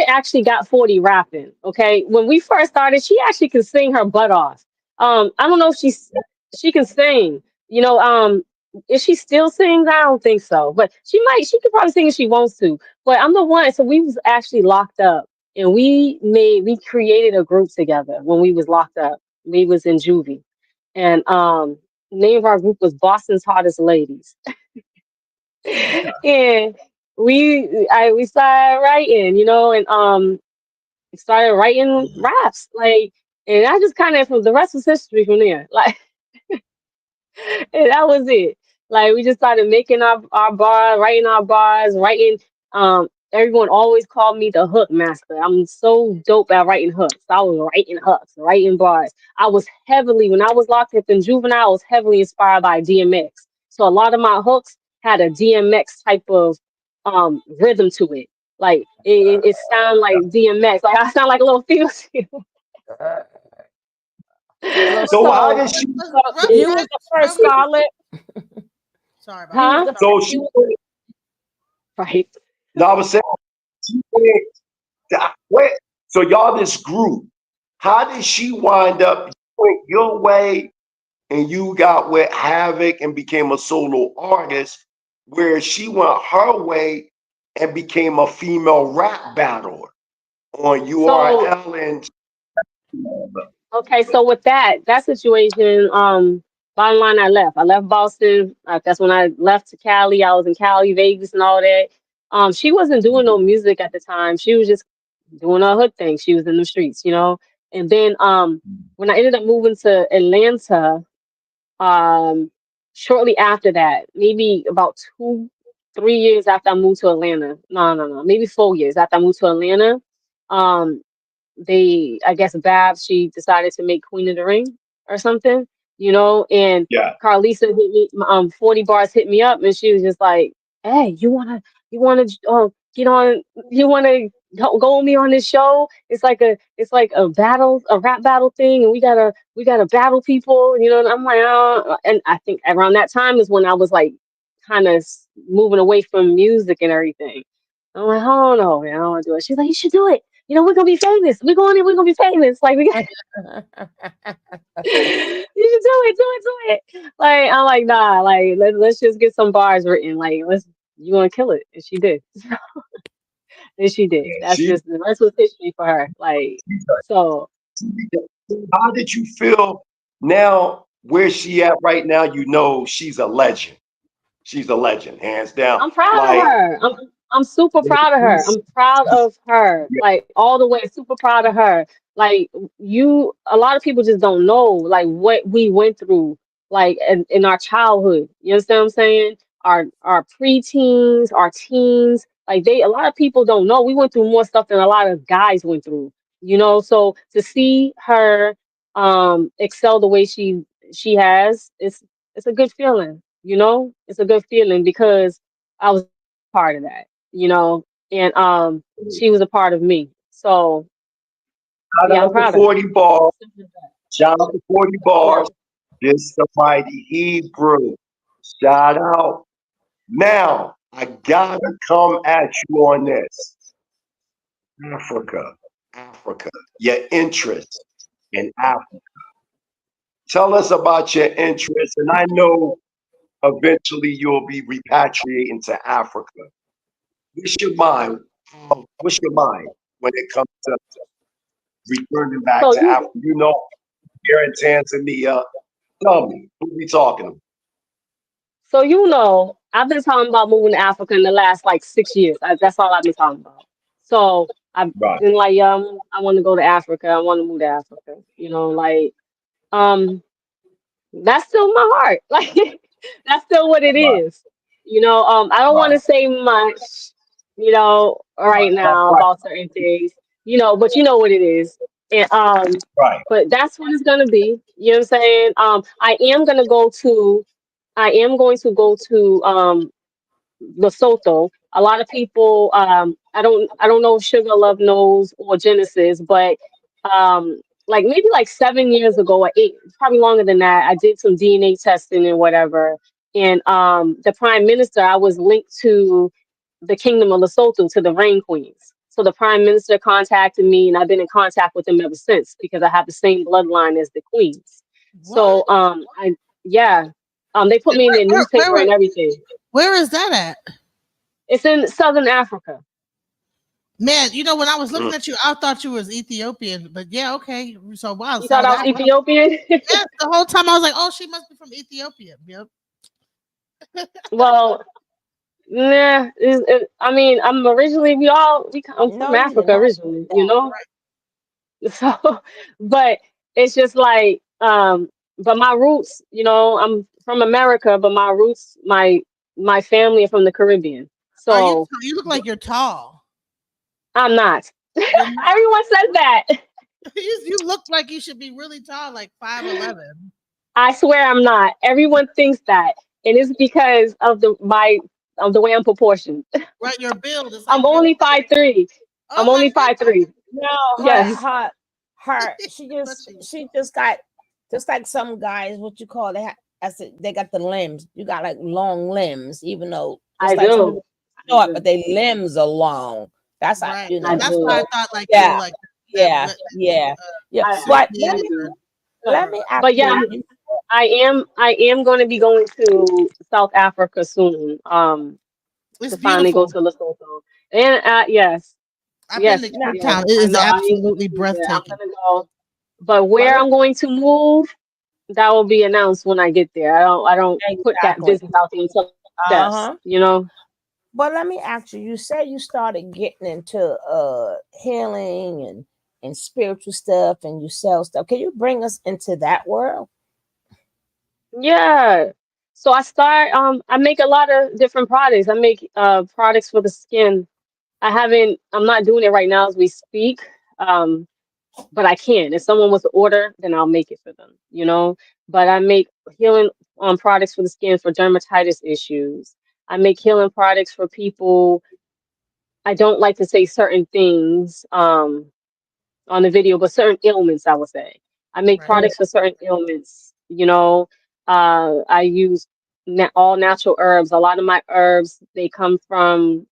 actually got 40 rapping. Okay. When we first started, she actually could sing her butt off. I don't know if she can sing. You know, if she still sings, I don't think so. But she could probably sing if she wants to. But I'm the one. So we was actually locked up, and we created a group together when we was locked up. We was in juvie, and name of our group was Boston's Hottest Ladies. And we started writing, you know, and started writing raps, like, and I just kind of, from the rest was history from there. Like, and that was it. Like, we just started making our bar, writing our bars, writing. Everyone always called me the hook master. I'm so dope at writing hooks. I was writing hooks, writing bars. I was heavily, when I was locked up in juvenile, I was heavily inspired by DMX. So a lot of my hooks had a DMX type of rhythm to it. Like it sounded like DMX. Like I sound like a little female. Little So how So, did she? so you was the first Real quick. Scarlet. Sorry about You was that. huh? the So first. she. Right. No, I was saying she went. Wait. So y'all this group. How did she wind up? You went your way, and you got with Havoc and became a solo artist, where she went her way and became a female rap battler on So URL and okay, so with that situation, bottom line, I left. I left Boston. That's when I left to Cali. I was in Cali, Vegas, and all that. She wasn't doing no music at the time. She was just doing her hood thing. She was in the streets, you know. And then when I ended up moving to Atlanta, um, shortly after that, maybe about 3 years after I moved to Atlanta. No, maybe 4 years after I moved to Atlanta. Um, I guess Babs, she decided to make Queen of the Ring or something, you know, and yeah. Carlisa hit me, 40 bars hit me up, and she was just like, hey, you wanna get on, you wanna go with me on this show? It's like a battle, a rap battle thing, and we gotta battle people, you know. And I'm like, oh. And I think around that time is when I was like kind of moving away from music and everything. I'm like, oh no, man, I don't want to do it. She's like, you should do it. You know, we're gonna be famous. We're going in, we're gonna be famous. Like we got you should do it, Like I'm like, nah, like let's just get some bars written. Like let's you wanna kill it. And she did. And she did. Yeah, That's just the rest was history for her. Like so how did you feel now where she at right now? You know she's a legend. She's a legend, hands down. I'm proud of Like her. I'm super proud of her. I'm proud of her. Like all the way, super proud of her. Like a lot of people just don't know like what we went through, like in our childhood. You understand what I'm saying? Our preteens, our teens, like a lot of people don't know. We went through more stuff than a lot of guys went through. You know, so to see her excel the way she has, it's a good feeling, you know? It's a good feeling because I was part of that, you know, and she was a part of me. So shout yeah, I'm out to proud of her. 40 bars. Shout out to 40 Yeah. bars. This the mighty Hebrew. Shout out. Now I gotta come at you on this. Africa. Africa. Your interest in Africa. Tell us about your interest. And I know eventually you'll be repatriating to Africa. What's your mind? What's your mind when it comes to returning back So to Africa? You know, here in Tanzania. Tell me, who we talking about? I've been talking about moving to Africa in the last like 6 years. That's all I've been talking about. So I've Right. been like, yeah, I want to go to Africa. I want to move to Africa. You know, like um that's still my heart. Like that's still what it Right. is. You know, I don't want Right. to say much, you know, right now Right. about certain things, you know, but you know what it is. And Right. but that's what it's gonna be. You know what I'm saying? I am going to go to Lesotho. A lot of people, I don't know if Sugar Love knows or Genesis, but like maybe like 7 years ago or eight, probably longer than that, I did some DNA testing and whatever. And the prime minister, I was linked to the Kingdom of Lesotho, to the Rain Queens. So the prime minister contacted me, and I've been in contact with them ever since because I have the same bloodline as the queens. What? So yeah, they put me in their newspaper and everything. Where is that at? It's in Southern Africa. Man, you know, when I was looking at you, I thought you was Ethiopian, but yeah, okay. So wow, You thought South I was Africa. Ethiopian? Yeah, the whole time I was like, oh, she must be from Ethiopia. Yep. Well, nah. I mean, I'm originally I'm No, from you're Africa not. originally, you know. So, but it's just like, but my roots, you know, I'm from America, but my roots, my family are from the Caribbean. Are you? So You look like you're tall. I'm not. You're not. Everyone says that. You look like you should be really tall, like 5'11". I swear I'm not. Everyone thinks that, and it's because of the way I'm proportioned. Right, your build is like I'm really. only 5'3". I'm Oh my only five goodness. three. No, Yes, she just got just like some guys. What you call I said they got the limbs. You got like long limbs, even though I just like some do. people short, but their limbs are long. That's how Right. you I know. That's why I do. thought like you were Yeah, like yeah, that yeah, yeah. I, But Sylvia or let me ask but yeah, you. I am going to be going to South Africa soon. it's To finally go beautiful. to Lesotho. And yes, I've been yes, to Now, Cape yes. Town. It I is know. I am going absolutely to be there. I'm breathtaking. gonna go. But where well, I'm going to move, that will be announced when I get there. I don't put that exactly. business out there until Uh steps, huh. you know. But let me ask you. You said you started getting into healing and spiritual stuff, and you sell stuff. Can you bring us into that world? Yeah. So I make a lot of different products. I make products for the skin. I'm not doing it right now as we speak. Um, but I can. If someone wants to order, then I'll make it for them, you know. But I make healing products for the skin for dermatitis issues. I make healing products for people. I don't like to say certain things on the video, but certain ailments, I would say. I make Right. products for certain ailments, you know. I use all natural herbs. A lot of my herbs, they come from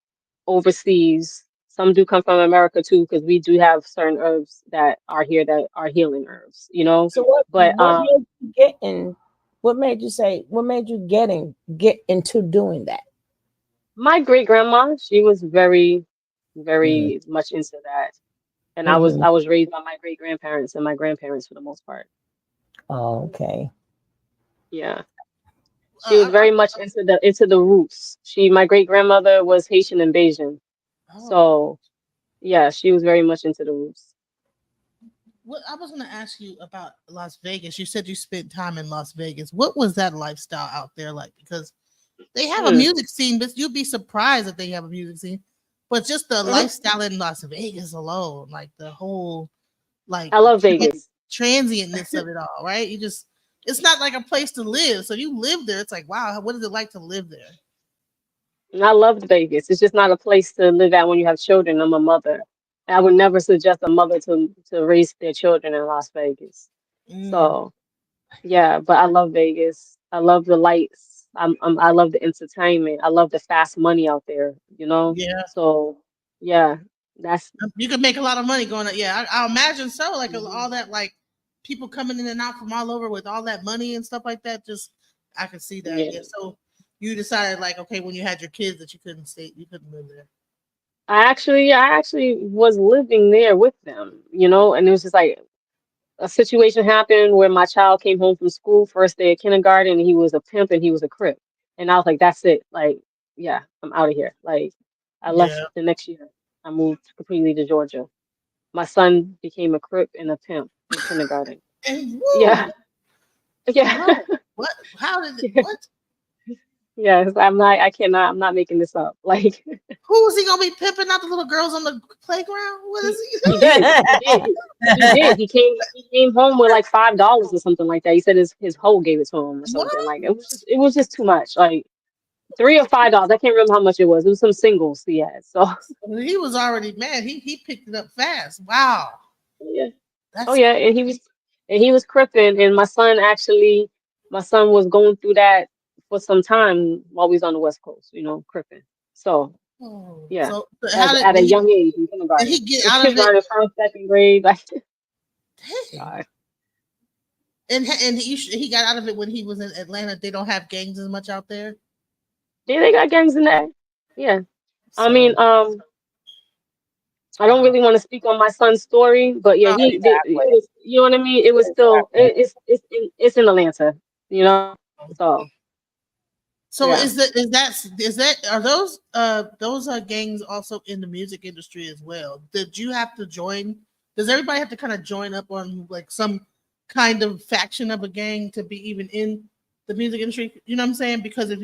overseas. Some do come from America too, because we do have certain herbs that are here that are healing herbs, you know. So what But what made you get in? What made you say? What made you get into doing that? my great grandma, she was very, Mm-hmm. very much into that. And I was Mm-hmm. I was raised by my great grandparents and my grandparents for the most part. Oh, okay. Yeah. She was I, very much into the roots. My great grandmother was Haitian and Bajan. oh, So yeah, she was very much into the roots. what I was going to ask you about Las Vegas. You said you spent time in Las Vegas. What was that lifestyle out there like? Because they have a Hmm. music scene, but you'd be surprised that they have a music scene. But just the Hmm. lifestyle in Las Vegas alone, like the whole like I love Vegas. transientness of it all, right? It's not like a place to live. So you live there. It's like, wow, what is it like to live there? And I loved Vegas. It's just not a place to live at when you have children. I'm a mother. I would never suggest a mother to raise their children in Las Vegas. Mm, So yeah, but I love Vegas. I love the lights. I love the entertainment. I love the fast money out there, you know? yeah. So yeah, that's You could make a lot of money going. Yeah, I imagine so. Like Mhm. all that, like people coming in and out from all over with all that money and stuff like that. Just I could see that. Yeah. Yeah. So you decided, like, okay, when you had your kids, that you couldn't live there. I actually was living there with them, you know, and it was just like a situation happened where my child came home from school first day of kindergarten and he was a pimp and he was a crip. And I was like, that's it. Like, yeah, I'm out of here. Like, I left Yeah. the next year. I moved completely to Georgia. My son became a crip and a pimp in kindergarten. And Yeah, woo, yeah, bro, what? How did it? What? yes. I'm not making this up. Like, Who is he gonna be pimping out the little girls on the playground? What is he he? he did, he did, he did. He came home with like $5 or something like that. He said his hoe gave it to him or What? something. Like it was just too much. Like, $3 or $5. I can't remember how much it was. It was some singles he had. So He was already mad. He picked it up fast. Wow, yeah. Oh that's yeah, and he was cripping, and my son was going through that for some time while we was on the West Coast, cripping. So oh. yeah, So at how at a did young age in he kindergarten, get out of it? kindergarten, first, second grade, like Dang. God. And he got out of it when he was in Atlanta. They don't have gangs as much out there, Yeah, they got gangs in there. Yeah, I mean, so I don't wow. really want to speak on my son's story, but yeah, No, it Exactly. was, you know what I mean. It was still, Exactly. it's in Atlanta, So so yeah, is that are those gangs also in the music industry as well? Did you have to join? Does everybody have to kind of join up on like some kind of faction of a gang to be even in the music industry? You know what I'm saying? Because from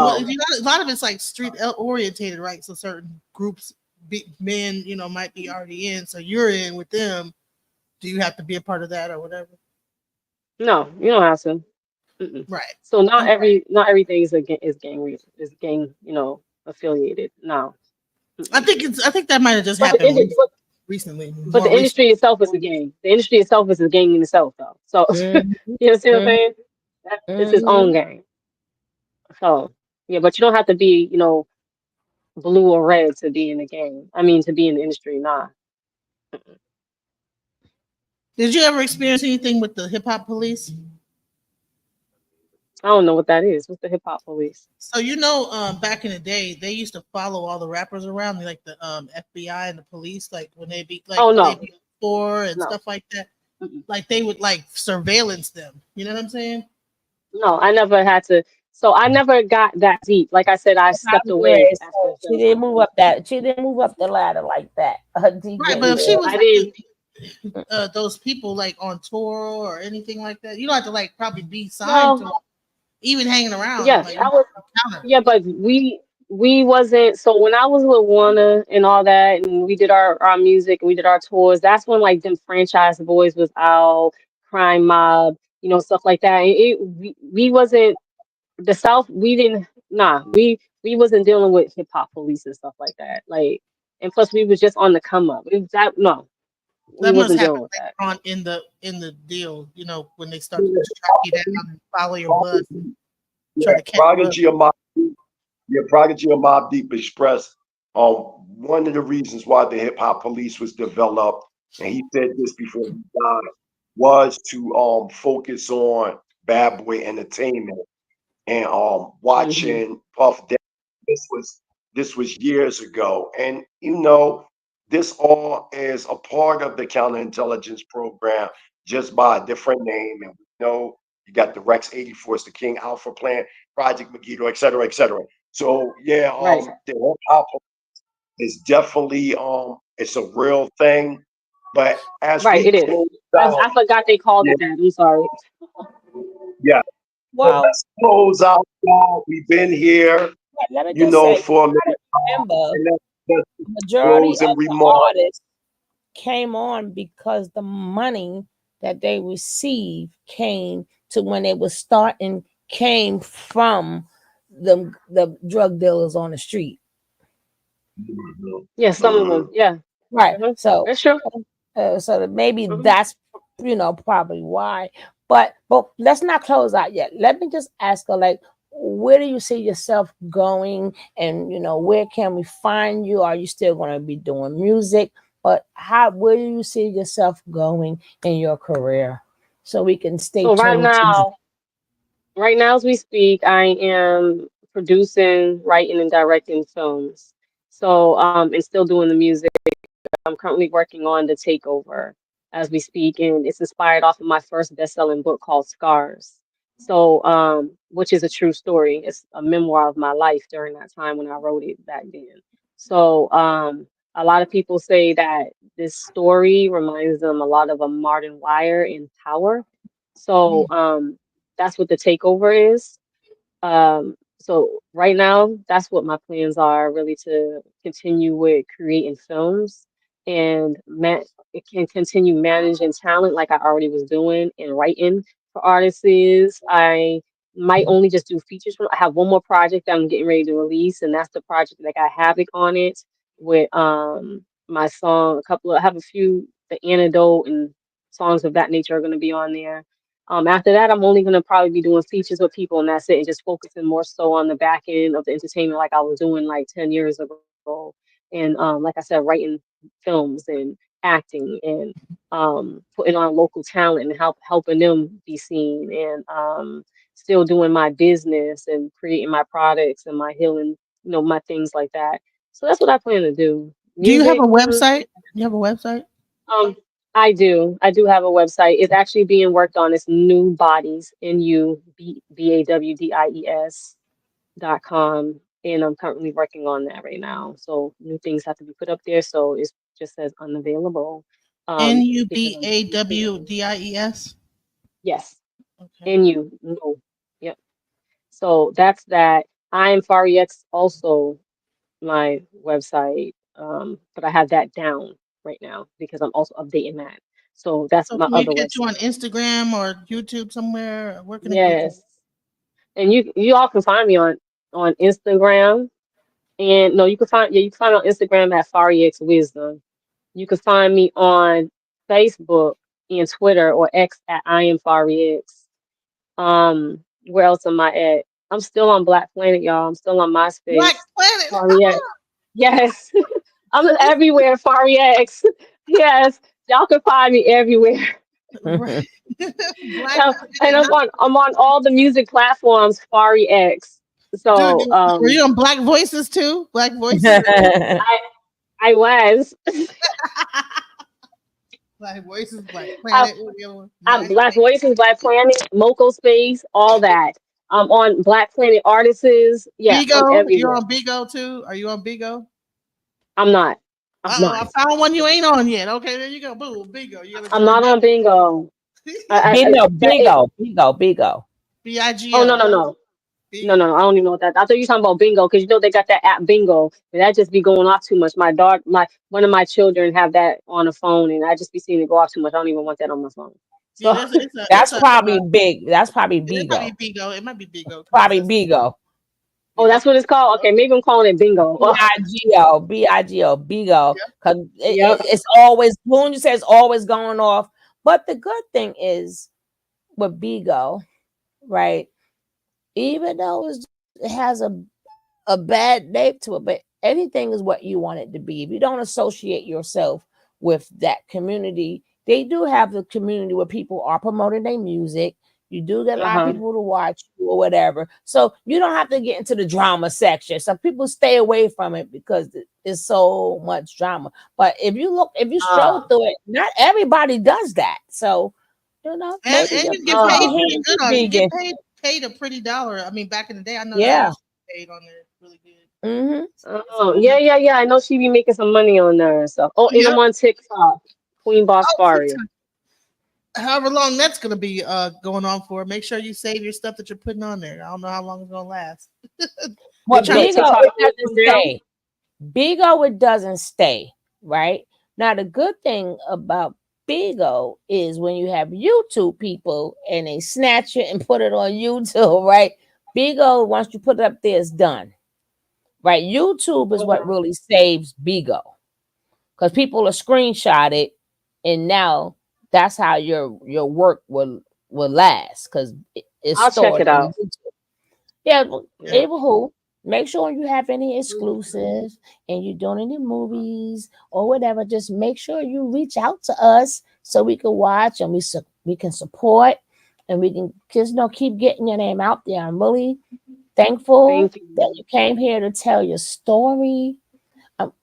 what if no, you a lot of it's like street orientated, right? So certain groups, men, might be already in. So you're in with them. Do you have to be a part of that or whatever? no, you don't have to. Mm-mm. Right. So not Okay. not everything is gang affiliated. No. Mm-mm. I think that might have just But the happened industry, recently, but more the recently. industry itself is a gang. The industry itself is a gang in itself, though. So Mm-hmm. you see what I'm Mm-hmm. saying? It's his own gang. So yeah, but you don't have to be, blue or red to be in the gang. I mean, to be in the industry. Nah. Did you ever experience anything with the hip hop police? I don't know what that is. What's the hip hop police? So back in the day, they used to follow all the rappers around, like the FBI and the police, like when Oh they no, be poor and no. stuff like that. Mm-mm. Like they would like surveillance them. You know what I'm saying? No, I never had to. So I never got that deep. Like I said, I stepped I'm away glad. after a So she certain didn't time. move up that. She didn't move up the ladder like that. Her Right. DJ But if she did. was I didn't. those people like on tour or anything like that, you don't have to like probably be signed to Well, even hanging around yes, like I was. encounter. Yeah, but we wasn't. So when I was with Warner and all that, and we did our music and we did our tours, that's when like them franchise boys was out, Crime Mob, stuff like that. We wasn't the South. We didn't. Nah, we wasn't dealing with hip hop police and stuff like that. Like, and plus we was just on the come up. It was that no, we That must wasn't happen dealing with later that. on in the deal, when they start to track you down and follow your bus and Yeah, try to catch you up. Prodigy of Mob Deep, yeah, Prodigy of Mob Deep expressed one of the reasons why the hip hop police was developed, and he said this before he died, was to focus on bad boy entertainment and Hmm. watching Puff Daddy. This was years ago, and this all is a part of the counterintelligence program, just by a different name. And we know you got the Rex 84, the King Alpha Plan, Project Megiddo, et cetera, et cetera. So yeah, Right, the hip hop is definitely it's a real thing. But as right. we It is. close I out, forgot they called yeah, it that. I'm sorry. yeah. So Well, let's close out, y'all. We've been here, let me just say, you for a minute. gotta remember, And that's the majority closing of the remarks. artists came on because the money that they received came to when they were starting came from the drug dealers on the street. Mhm, Yeah, some of them. mhm. Yeah. Right. So That's true. maybe Hmm. that's probably why. But let's not close out yet. Let me just ask her, like, where do you see yourself going, and where can we find you? Are you still going to be doing music? But where do you see yourself going in your career, so we can stay So tuned to you? right now as we speak, I am producing, writing, and directing films. So and still doing the music. I'm currently working on The Takeover as we speak, and it's inspired off of my first best-selling book called Scars. So, which is a true story. It's a memoir of my life during that time when I wrote it back then. So, a lot of people say that this story reminds them a lot of a Martin Wire in Power. So, Mm. that's what The Takeover is. So right now, that's what my plans are, really to continue with creating films and it can continue managing talent like I already was doing and writing for artists. I might only just do features from. I have one more project that I'm getting ready to release, and that's the project that got Havoc on it with my song. I have a few, the antidote and songs of that nature are going to be on there. After that, I'm only going to probably be doing features with people, and that's it, and just focusing more so on the back end of the entertainment, like I was doing like 10 years ago. And like I said, writing films and acting and putting on local talent and helping them be seen, and still doing my business and creating my products and my healing, my things like that. So that's what I plan to do. Do you have a Music. website? You have a website? Um, I do. I do have a website. It's actually being worked on. It's New Bodies, NUBAWDIES.com, and I'm currently working on that right now. So new things have to be put up there. So it just says unavailable. Because I'm NUBAWDIES. yes, Okay. NU no, yep. So that's that. I am Fari X also my website, but I have that down right now because I'm also updating that. So that's So my can we other get you on website. Instagram or YouTube somewhere? Where can they get you? Yes. And you all can find me on Instagram. And no, you can find me on Instagram at Fari X Wisdom. You can find me on Facebook and Twitter or X at I am Fari X. Where else am I at? I'm still on Black Planet, y'all. I'm still on Black MySpace. Planet. Fari X. Yes. I'm everywhere, Fari X. Yes. Y'all can find me everywhere. Right. Black And Planet. I'm on all the music platforms, Fari X. Dude, So were you on Black Voices too? Black Voices. I I was. Black Voices, Black I, Planet. What the other one? I'm My Black Voices, Black Planet, Moco Space, all that. I'm on Black Planet Artists. Yeah, I'm Bigo. You're everywhere. on Bigo too. Are you on Bigo? I'm not. I'm Oh, I not. found one you ain't on yet. Okay, there you go. Boom, Bigo. You gotta I'm join not that. on Bingo. Bingo, That it. bingo, bingo, bingo. Oh no BIGO. no no. No, no, Bigo. no, I don't even know what that. I thought you were talking about bingo because they got that app bingo, and that just be going off too much. My daughter, one of my children have that on the phone, and I just be seeing it go off too much. I don't even want that on my phone. Yeah, So, That's probably big. That's probably it might be Bigo. Bigo. It might be Bigo because it Probably says Bigo. oh, yeah. that's what it's called. Okay, maybe I'm calling it bingo. Bigo, Bigo, Bigo. Yep. Because Yep. it's always, when you say it's always going off. But the good thing is with Bigo, right? Even though it has a bad name to it, but anything is what you want it to be. If you don't associate yourself with that community, they do have the community where people are promoting their music. You do get a lot of Uh-huh. people to watch you or whatever. So you don't have to get into the drama section. Some people stay away from it because it's so much drama. But if you stroll Uh, through it, not everybody does that. So, maybe And your you get people paid uh, pretty here good is on it. You get vegan. paid a pretty dollar. I mean, back in the day, I know that I Yeah. used to get paid on there really good. Hmm. oh, yeah, yeah, yeah. I know she be making some money on there and stuff. Oh, and Yep. I'm on TikTok, Queen Boss Oh, Fari. TikTok. However long that's gonna be going on for, make sure you save your stuff that you're putting on there. I don't know how long it's gonna last. They What You know trying the to Bigo, TikTok it shit doesn't from now? stay. Bigo, it doesn't stay, right? Now, the good thing about Bigo is when you have YouTube people and they snatch it and put it on YouTube, right? Bigo, once you put it up there, it's done, right? YouTube is what really saves Bigo because people will screenshot it, and now that's how your work will last because it's I'll check stored it in out. YouTube. Yeah, well, yeah. Ava, make sure you have any exclusives and you're doing any movies or whatever. Just make sure you reach out to us so we can watch and we can support and we can just keep getting your name out there. I'm really thankful Thank that you. you came here to tell your story.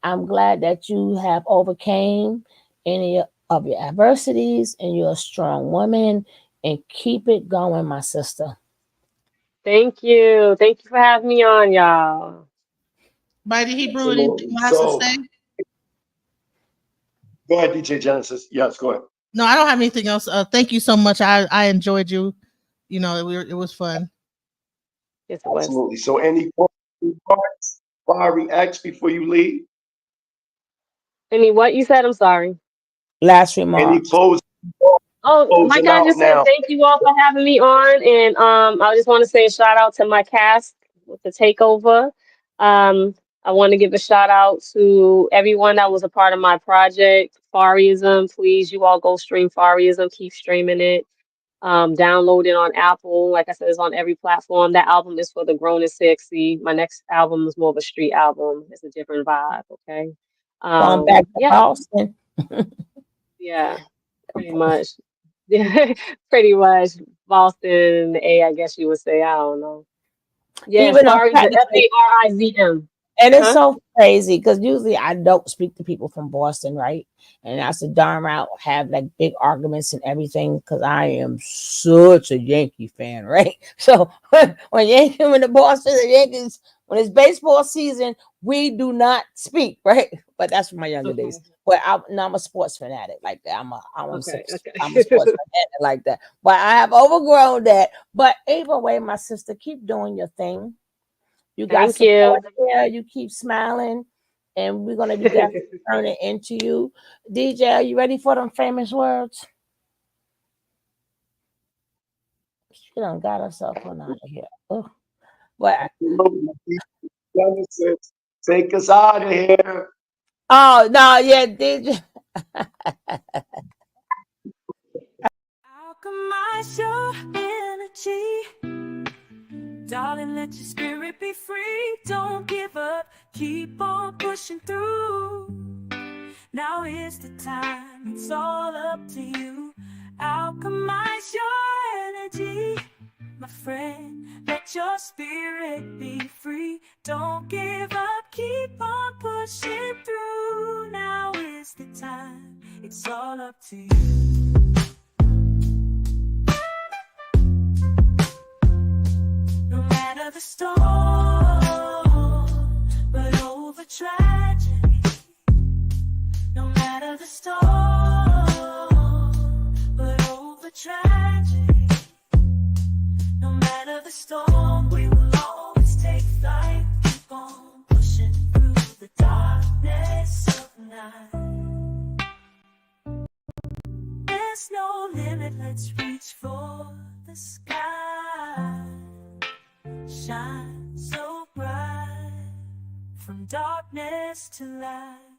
I'm glad that you have overcame any of your adversities and you're a strong woman and keep it going, my sister. Thank you. Thank you for having me on, y'all. Mighty Hebrew, anything Absolutely. last to So say? go ahead, DJ Genesis. Yes, go ahead. No, I don't have anything else. Thank you so much. I enjoyed you. It was fun. Yes, it was. Absolutely. So any closing remarks, Fari X, before you leave? Any what you said? I'm sorry. Last Any remarks. closing? Oh, Mike, closing I out just said now. thank you all for having me on, and I just want to say a shout out to my cast with the takeover. I want to give a shout out to everyone that was a part of my project, Fariism. Please, you all go stream Fariism, keep streaming it. Download it on Apple. Like I said, it's on every platform. That album is for the grown and sexy. My next album is more of a street album. It's a different vibe. Okay. Going back to Yeah, Boston. yeah, pretty much. Yeah, pretty much. Boston, A, I guess you would say. I don't know. Yeah, Even though Farizm, technically, Farizm. and it's Huh? so crazy because usually I don't speak to people from Boston, right? And I said, darn right, have like big arguments and everything because I am such a Yankee fan, right? So when Yankee when the Boston the Yankees when it's baseball season, we do not speak, right? But that's from my younger Okay. days. But I'm a sports fanatic like that. Okay. I'm a Okay. sports fanatic like that. But I have overgrown that. But either way, my sister, keep doing your thing. You got Thank you. support here. You keep smiling, and we're gonna be definitely turning into you. DJ, are you ready for them famous words? She done got herself on out of here. Oh, but Genesis, take us out of here. oh no, yeah, DJ. Alchemize your energy. Darling, let your spirit be free. Don't give up. Keep on pushing through. Now is the time. It's all up to you. Alchemize your energy. My friend, let your spirit be free. Don't give up, keep on pushing through. Now is the time, it's all up to you. No matter the storm, but over tragedy. No matter the storm, but over tragedy. No matter the storm, we will always take flight. Keep on pushing through the darkness of night. There's no limit, let's reach for the sky. Shine so bright, from darkness to light.